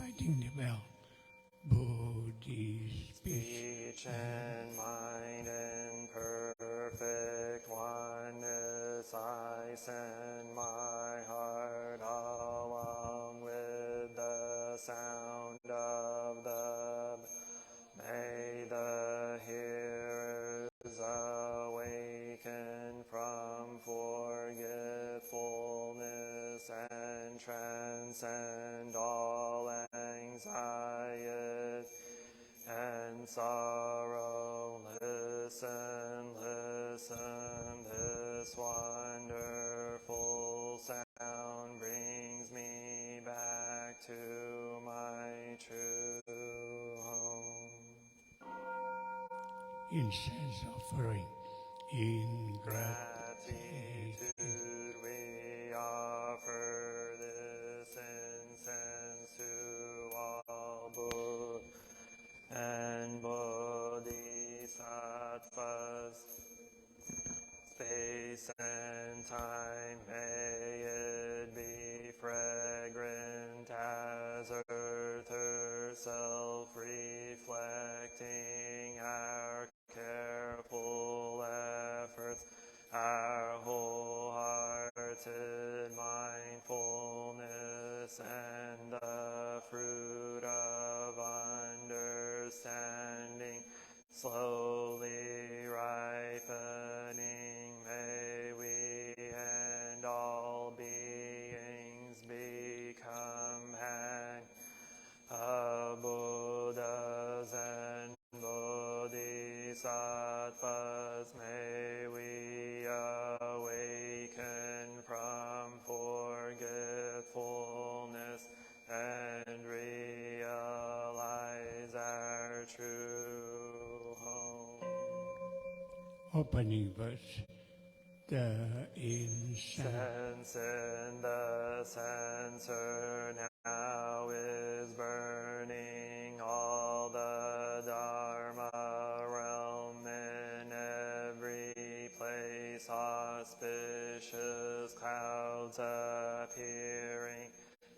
Inviting the bell. Buddhist Speech and mind in perfect oneness, I send my heart along with the sound of the may the hearers awaken from forgetfulness and transcend all anxiety and sorrow. Listen, listen, this wonderful sound brings me back to my true home. Incense offering in Gratitude we offer this incense to all Buddha and Bodhisattvas. Space and time, may it be fragrant as earth herself, reflecting our careful efforts, our wholehearted mindfulness, and the fruit of understanding slowly ripening. May we and all beings become Buddhas and Bodhisattvas. May we awaken from forgetfulness and realize our true home. opening verse. The incense In the censer now is burning, all the Dharma realm in every place, auspicious clouds appearing,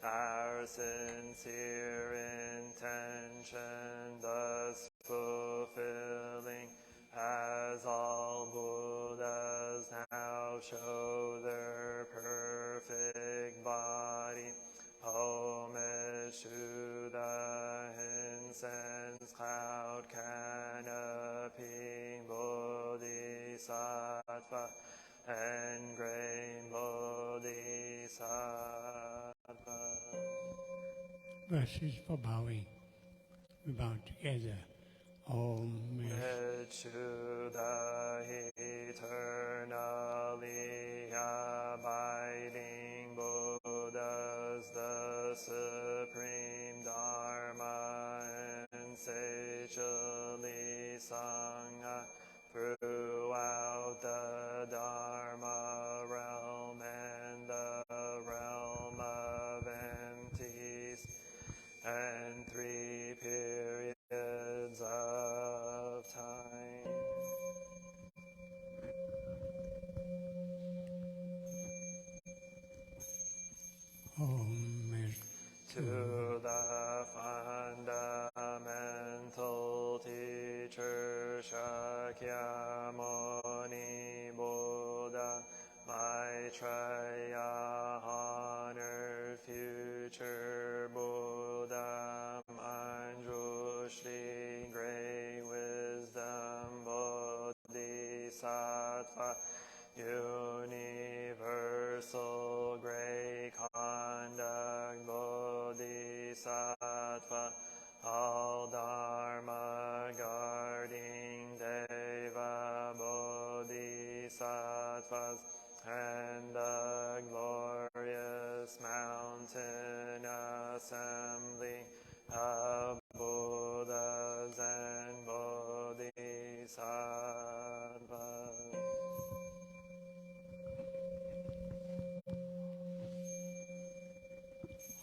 our sincere intention thus fulfilling, as all Buddhas now show their perfect body. Homage to the incense cloud canopy, Bodhisattva and grain Bodhisattva. verses for bowing. We bow together. Om To the eternally abiding Buddhas, the supreme Dharma insatiably sung throughout the Dharma realm and the realm of empties, and 3 periods of time. Homage To the fundamental teacher Shakyamuni Buddha, Maitreya, honored future Buddha, Manjushri, great wisdom Bodhisattva, universal great conduct Bodhisattva, all Dharma guarding Deva Bodhisattvas, and the glorious mountain assembly of Buddhas and Bodhisattvas.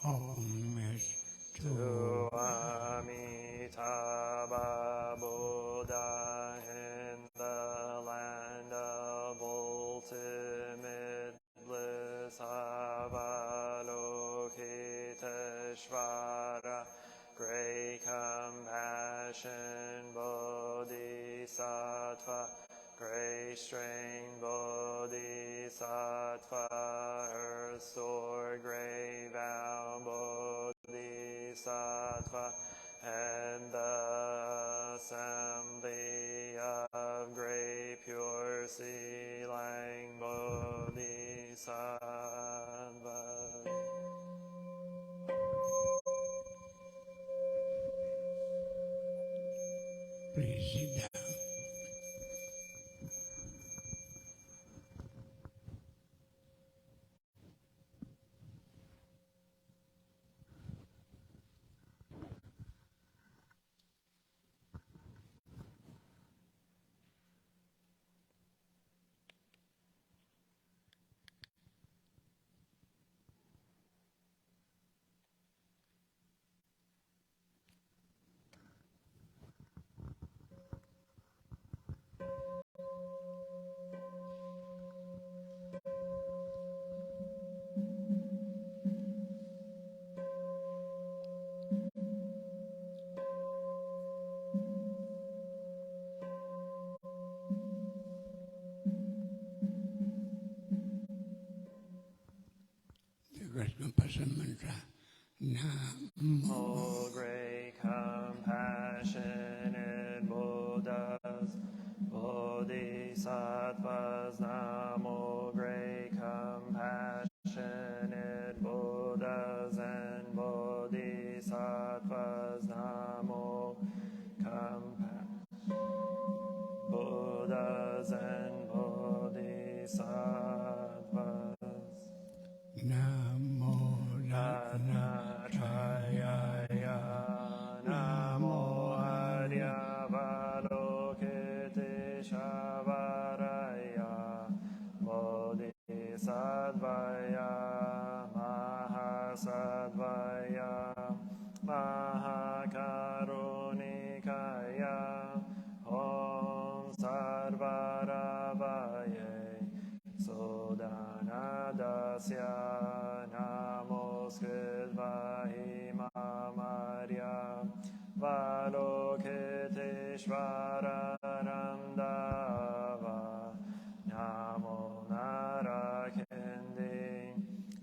homage To Amitabha Buddha in the land of ultimate bliss, Avalokiteshvara Vara, great compassion Bodhisattva, great strength Bodhisattva, her sword great vow Bodhisattva, and the assembly of great pure sea-lying Bodhisattva. Please sit down. Compassion mantra. O great compassionate Buddhas, Bodhisattvas, Namo, great compassionate Buddhas and Bodhisattvas, Namo, Buddhas and Bodhisattvas. Namo Ratnatrayaya, Namo Aryavalokiteshavaraya, Bodhisattvaya, Mahasatvaya, Mahakarunikaya, Om Sarvaravaye, Sodanadasya, Namaskritvahimamarya, Valokiteshvararandava, Namo Narakendi,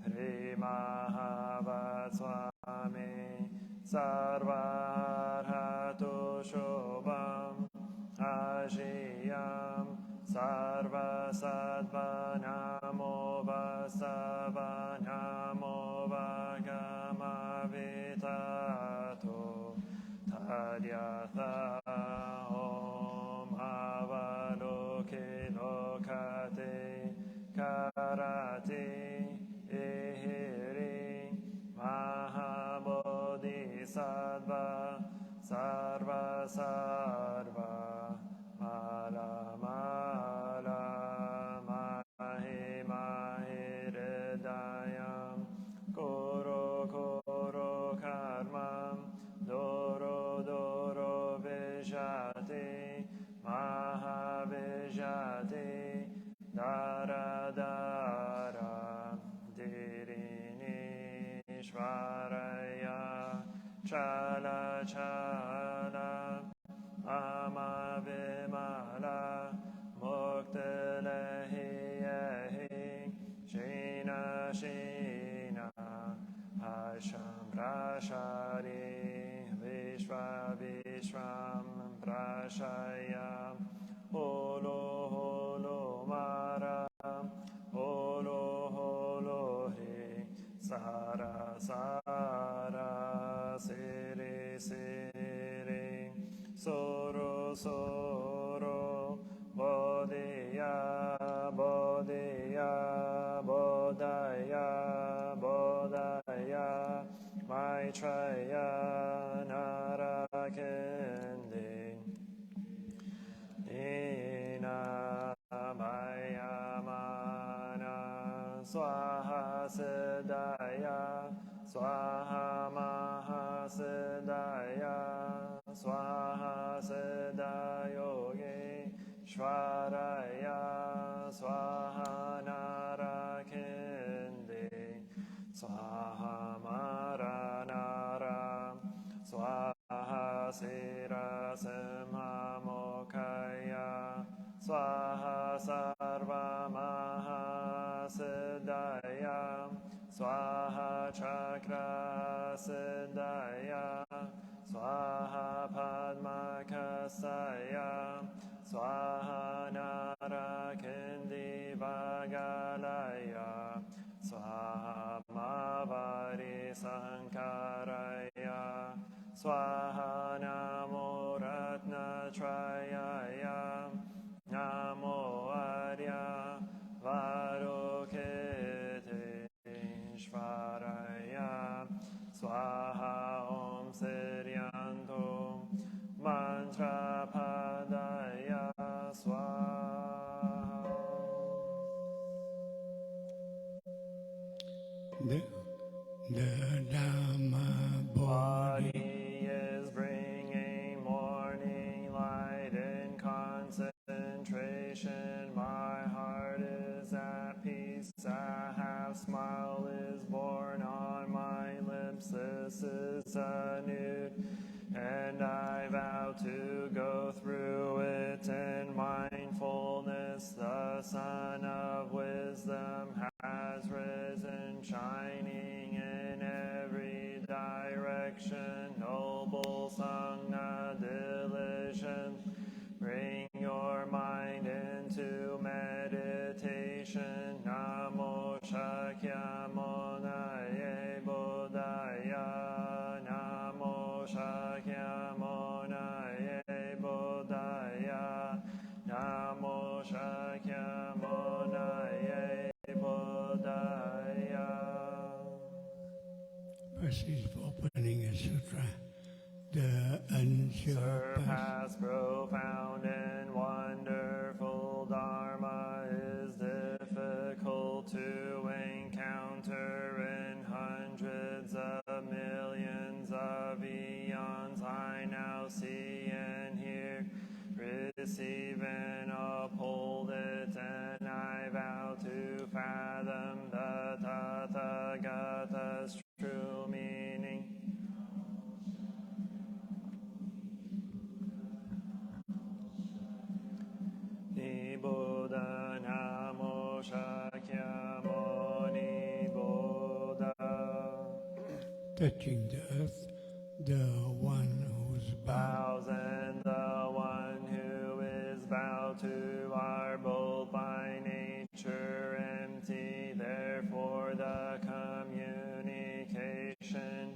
Hrimahavatswami, Sarvarhatu Shobham, Ajiyam, Sarvasattva, Namo Vasava, Namo Vagamavitato, Tadyatha, Om Avaloke Lokate, Karati, Ihiri, Mahabodhisattva, Sarva Sarva, Mala Mala, Mahi Mahi Hridayam, Koro Koro Karmam, Doro Doro Vijati, Mahavijati, Dara Dara, Dirini Shvaraya, Chala Chala, Amavimala, Muktalehi Yehi, Shina Shina, Asham Prashari, Vishva Vishvam Prashaya, Holo Holo Mara, Holo Holo Hi, Sara Sara, Siri Siri, Soro Soro, Bodhiya Bodhiya, Bodhaya Bodhaya, Maitreya Narakendi, Nina Maya Mana, Swaha Siddhaya, Swaha Mahasiddhaya, Swaha Siddhayogi, Shvaraya, Swaha Narakendi, Swaha Mara Nara Sira Simha Mokaya Swaha Sarva Maha Siddhaya Swaha Chakra Siddhaya Swaha Padma Kasaya Swaha Narakindi Vagalaya Swaha Mavari Sankaraya Swaha Namo Ratna Trayaya Namo Arya Varokiteshvaraya Swaha Om Siryanto Mantra Padaya Swaha. The Dhamma body is bringing morning light in concentration. My heart is at peace. A half smile is born on my lips. This is a nude, and I vow to go through it in mindfulness. The sun of wisdom has risen, shining in every direction. Noble Sangha diligent, bring your mind into meditation. Namo Shakyamunaye Buddhaya. Namo Shakyamunaye Buddhaya. Namo Shakyamunaye Buddhaya. First is opening a sutra. The Surpassed, profound, and wonderful Dharma is difficult to encounter in hundreds of millions of eons. I now see and hear, receive and uphold it, and I vow to fathom the Tathagata's true meaning. Buddha Namo Shakyamuni Buddha. touching the earth, the one who's Bows and the one who is bowed to are both by nature empty. Therefore the communication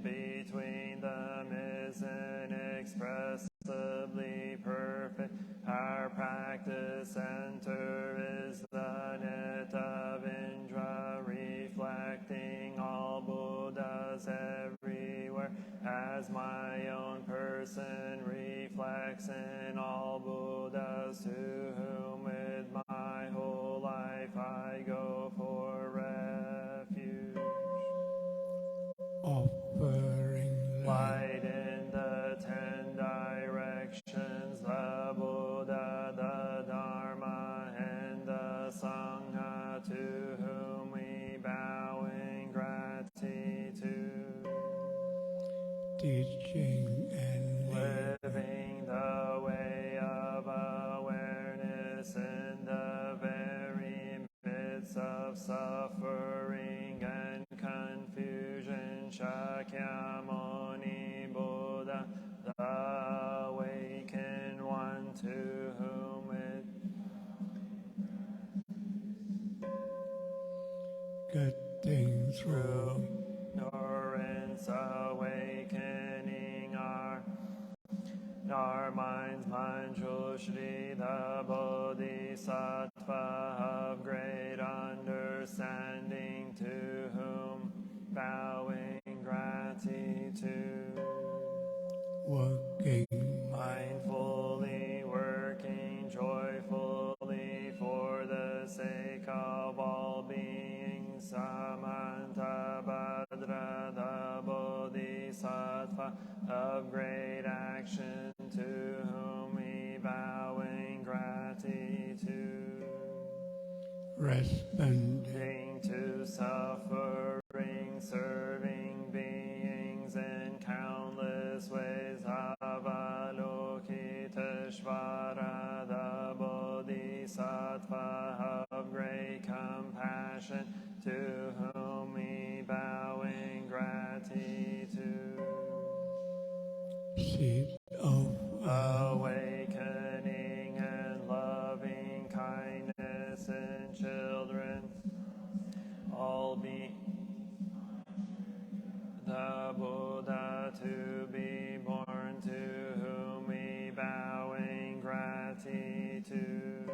between them is inexpressibly perfect. Our practice center is the net of Indra, reflecting all Buddhas everywhere, as my own person reflects in all Buddhas, to whom with my whole life I go for refuge. offering light Light in the 10 directions, the Buddha, the Dharma, and the Sangha, to whom we bow in gratitude. teaching and Living the way of awareness in the very midst of suffering and confusion. Shakyamuni Buddha, the awakened one, to whom it good things through ignorance awakening our minds. Manjushri, the Bodhisattva of great understanding, to whom bowing gratitude. working Mindfully working joyfully for the sake of all beings. Samanta Bhadra, the Bodhisattva of great action, to whom we bow in gratitude. responding To suffering, serving beings in countless ways of compassion, to whom we bow in gratitude. Seed of Awakening and loving kindness in children, all be the Buddha to be born, to whom we bow in gratitude.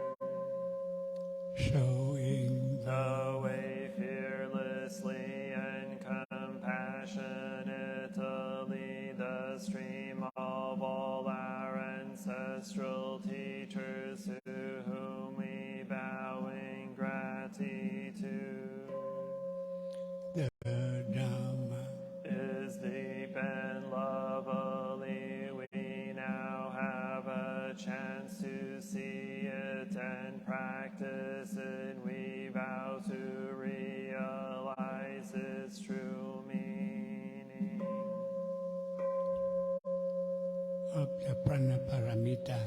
showing The way fearlessly and compassionately, the stream of all our ancestral teachers, to whom we bow in gratitude. the Dhamma Is deep and lovely, we now have a chance to see it and practice it. We vow to realize its true meaning. of the Pranaparamita,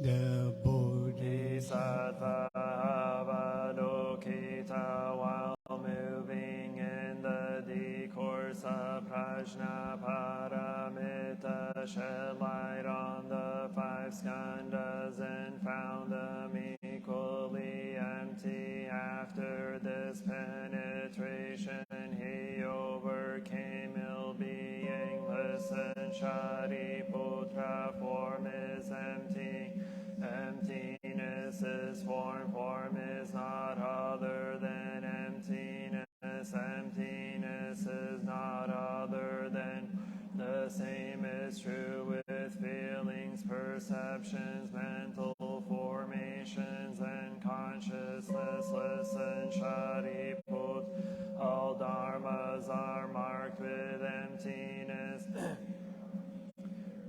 the Bodhisattva Bodhisattva Avalokita, while moving in the discourse of Prajnaparamita, shed light on the 5 skandhas and found them equally empty. After this penetration, he overcame ill-being. Listen, Shariputra, form is empty. Emptiness is form. Form is not other than emptiness. Emptiness is not other than. The same is true with feelings, perceptions, mental formations, and consciousness. Listen, Shariputra, all dharmas are marked with emptiness.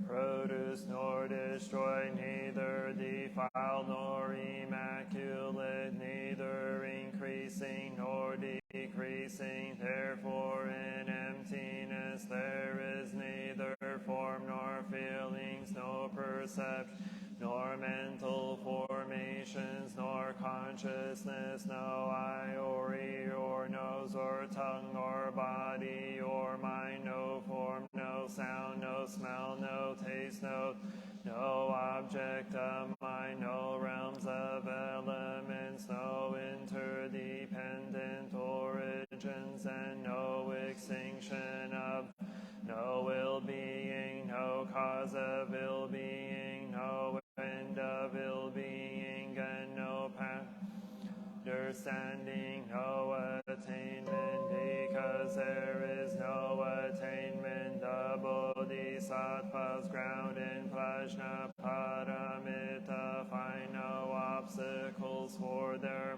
Produce nor destroy, neither defiled nor immaculate, neither increasing nor decreasing. Therefore in emptiness there is neither form nor feelings, no perception, nor mental formations, nor consciousness, no eye or ear or nose or tongue or body or mind, no form, no sound, no smell, no taste, no object of mind, no realms of elements, no interdependent origins, and no extinction of, no ill-being, no cause of ill-being, no end of ill-being, and no understanding, no attainment. Because there is no attainment, the Bodhisattvas ground in Prajnaparamita find no obstacles for their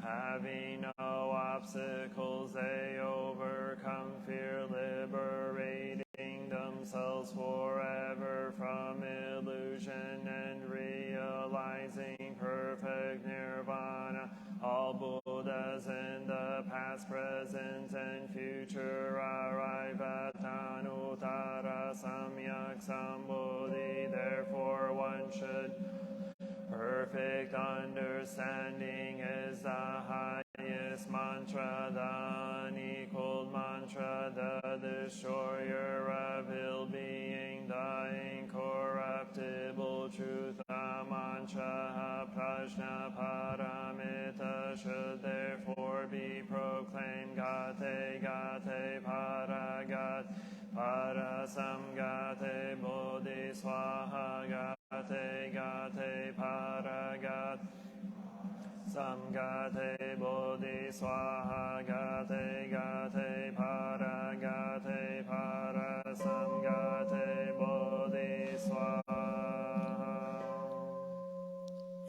having no obstacles. They overcome fear, liberating themselves forever from illusion and realizing perfect nirvana. All Buddhas in the past, present, and future arrive at Anuttara Samyak Sambodhi. Therefore one should. Perfect understanding is the highest mantra, the unequaled mantra, the destroyer of ill-being, the incorruptible truth. The mantra Prajnaparamita should therefore be proclaimed. Gate gate paragat parasamgate bodhiswaha gate gate paragat samgate bodhiswaha gate gate paragate parasamgate bodhiswaha.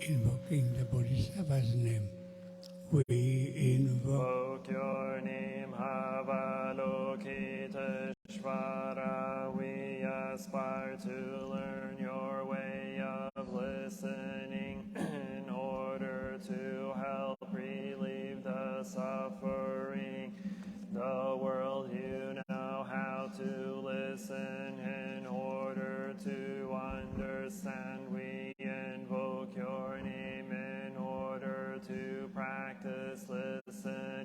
invoking the Bodhisattva's name, we invoke Your name, Avalokiteshvara. We aspire to learn your way of listening in order to help relieve the suffering. The world, you know how to listen in order to understand. We invoke your name in order to practice listening.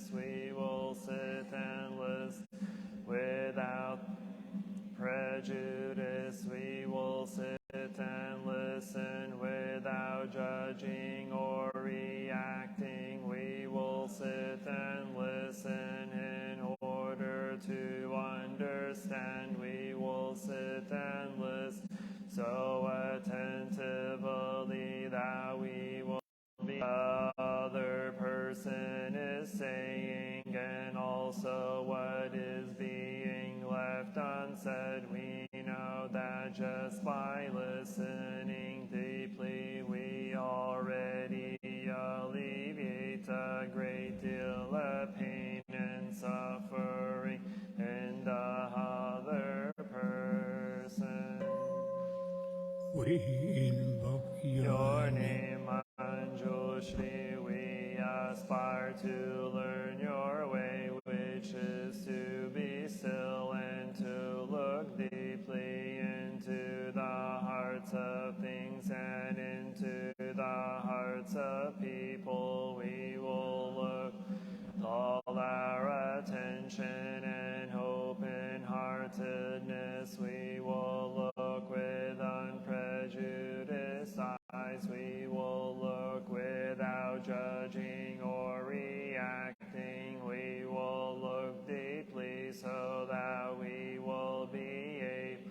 kindness we will sit and listen. Without prejudice we will sit and listen. Without judging or reacting we will sit and listen. In order to understand we will sit and listen so attentively that we will be the other person is saying, and also what is being left unsaid. We know that just by listening deeply we already alleviate a great deal of pain and suffering in the other person. We invoke Your name, Anjushri, we aspire to learn your way, which is to be still and to look deeply into the hearts of things and into the hearts of people. We will look all our attention and open-heartedness. We will look with unprejudiced eyes. We will look without judging or reacting. We will look deeply so that we will be able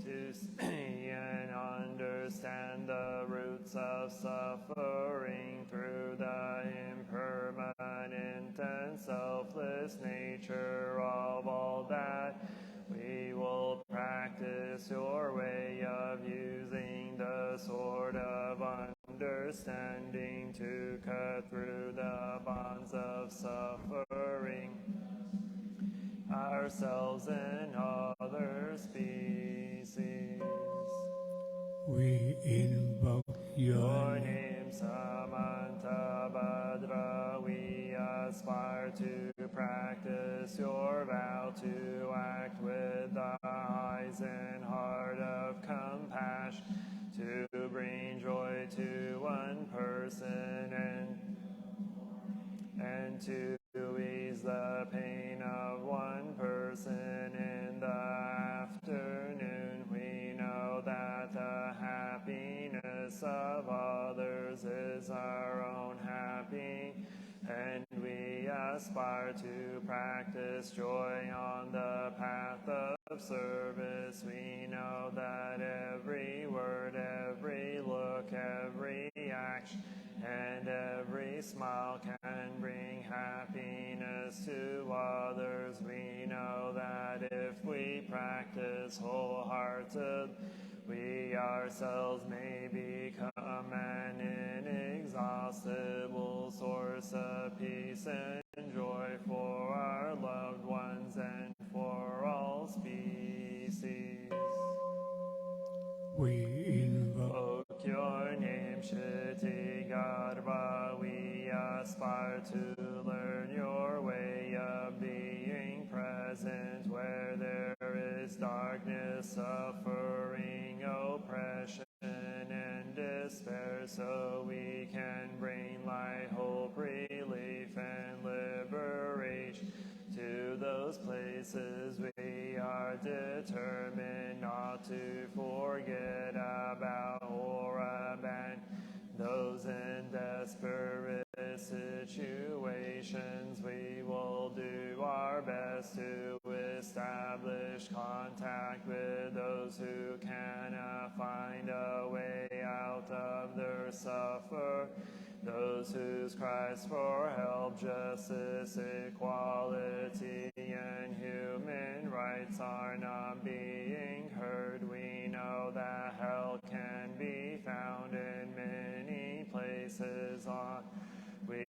to see and understand the roots of suffering through the impermanent and selfless nature of all that. We will practice your way of using the sword of understanding to cut through the bonds of suffering, ourselves and other species. We invoke Your name, Samanta Bhadra. We aspire to practice your vow to act with the eyes and heart of compassion, to bring joy to one person and to ease the pain of one person in the afternoon. We know that the happiness of others is our own happiness, and we aspire to practice joy on the path of service. We know that every word, every look, every action, and every smile can bring happiness to others. We know that if we practice wholehearted, we ourselves may become an inexhaustible source of peace and joy for our loved ones and for all species. We invoke your name, Shiti Garbha. We aspire to learn your way of being present where there is darkness, suffering, oppression, and despair, so we can bring light, hope, relief, and liberation to those places. We are determined not to forget about or abandon those in desperate situations. We will do our best to establish contact with those who cannot find a way out of their suffering, those whose cries for help, justice, equality, and human rights are not being heard. We know that help can be found in many places on.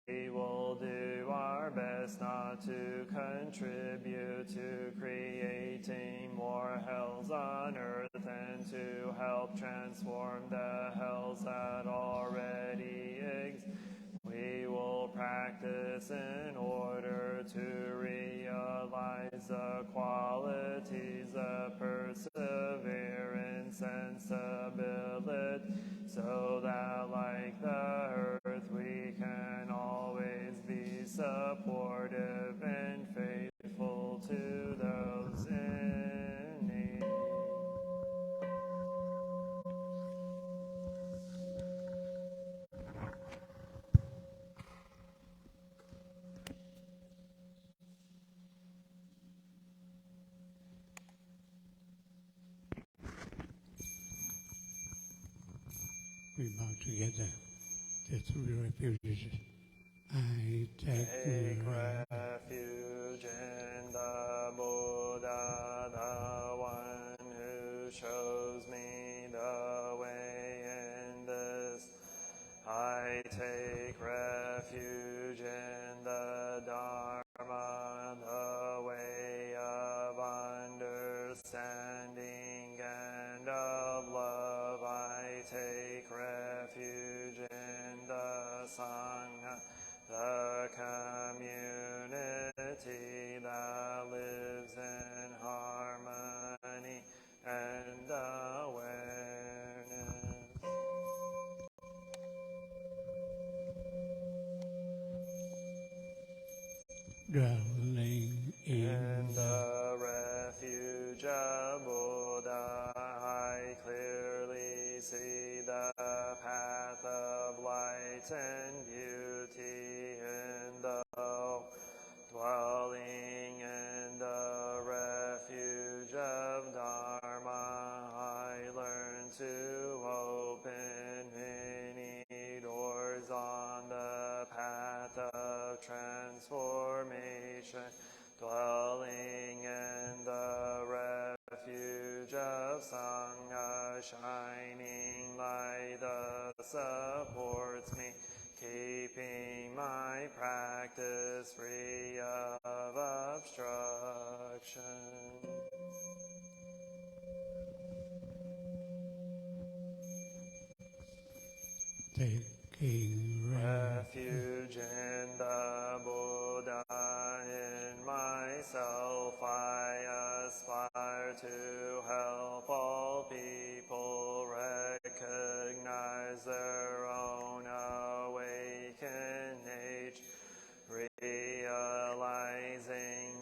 We will do our best not to contribute to creating more hells on earth and to help transform the hells that already exist. We will practice in order to realize the qualities of perseverance and stability, so that like the earth we can always be supported supportive and faithful to those in need. We bow together, the three refuges. I take refuge in the Buddha, the one who shows me the way in this. I take refuge in the Dharma, the way of understanding and of love. I take refuge in the Sangha, the community that lives in harmony and awareness. Dwelling in the refuge of Buddha, I clearly see the path of light and beauty in the dwelling in the refuge of Dharma. I learn to open many doors on the path of transformation. Dwelling in the refuge of Sangha, shining light supports me, keeping my practice free of obstruction. Taking refuge in the Buddha, in myself I aspire to help all people recognize their own awakened age, realizing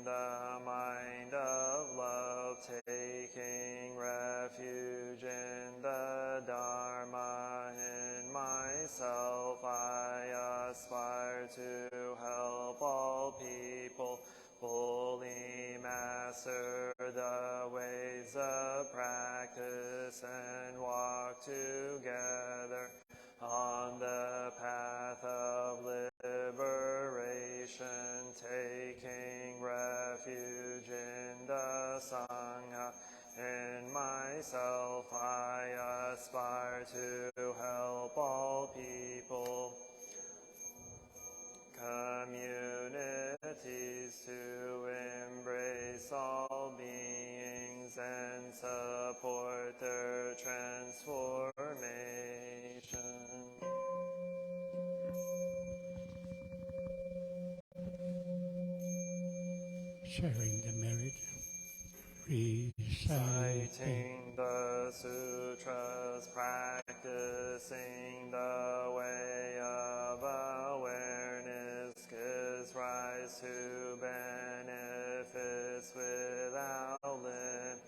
the mind of love, taking refuge in the Dharma. In myself I aspire to help all people fully master the ways of practice and walk together on the path of liberation, taking refuge in the Sangha. In myself I aspire to help all people, communities, to embrace all beings and support their transformation. Sharing the merit, reciting the sutras, practicing the way of awareness, gives rise to benefits without limit.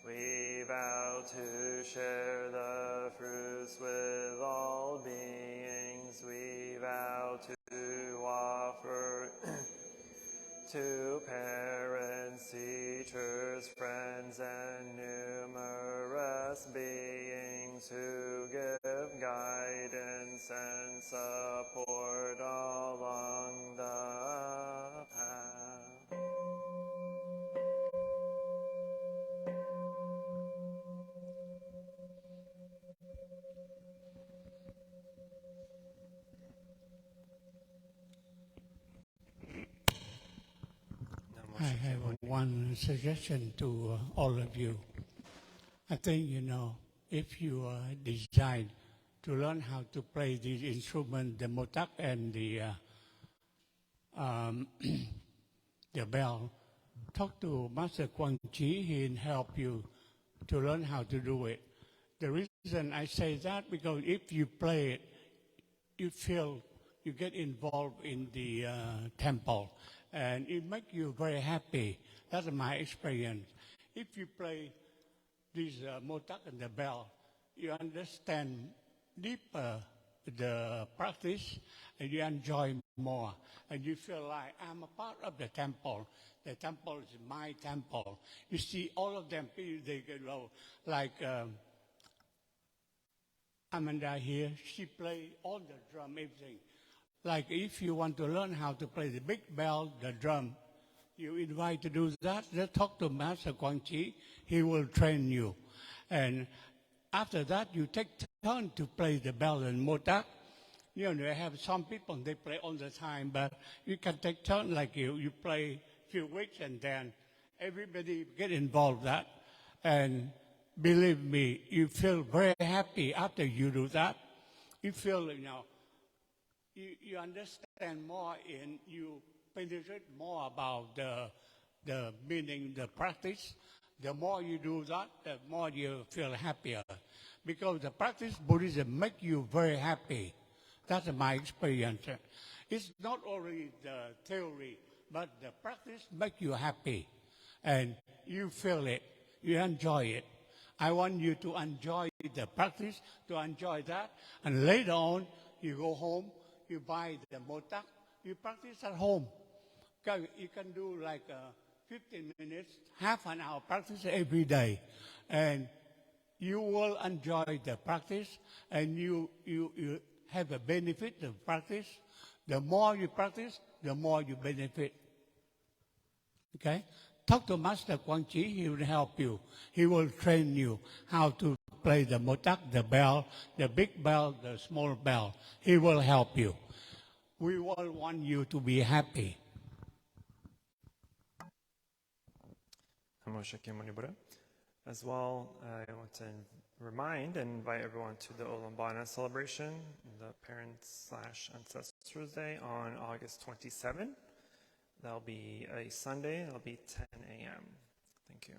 We vow to share the fruits with all beings. We vow to offer to parents, teachers, friends, and numerous beings who give guidance and support along the path. I have one suggestion to all of you. I think, if you decide to learn how to play these instruments, the motak and the bell, talk to Master Quang, he'll help you to learn how to do it. The reason I say that, because if you play it, you feel you get involved in the temple, and it makes you very happy. That's my experience. If you play this motak and the bell, you understand deeper the practice, and you enjoy more, and you feel like I'm a part of the temple. The temple is my temple. You see, all of them, they go like Amanda here. She play all the drum, everything. Like if you want to learn how to play the big bell, the drum, you invite to do that. Just talk to Master Quang. He will train you, and after that, you take turn to play the bell and motak. You know, they have some people, they play all the time, but you can take turn like you play a few weeks, and then everybody get involved that. And believe me, you feel very happy after you do that. You feel, you understand more and you penetrate more about the meaning, the practice. The more you do that, the more you feel happier. Because the practice Buddhism make you very happy. That's my experience. It's not only the theory, but the practice make you happy. And you feel it, you enjoy it. I want you to enjoy the practice, to enjoy that. And later on, you go home, you buy the motak, you practice at home. You can do like 15 minutes, half an hour practice every day. And you will enjoy the practice, and you have a benefit of practice. The more you practice, the more you benefit. Okay? Talk to Master Quang Chi, he will help you. He will train you how to play the motak, the bell, the big bell, the small bell. He will help you. We all want you to be happy. As well, I want to remind and invite everyone to the Olambana celebration, the Parents/Ancestors Day on August 27th. That'll be a Sunday. It'll be 10 a.m. Thank you.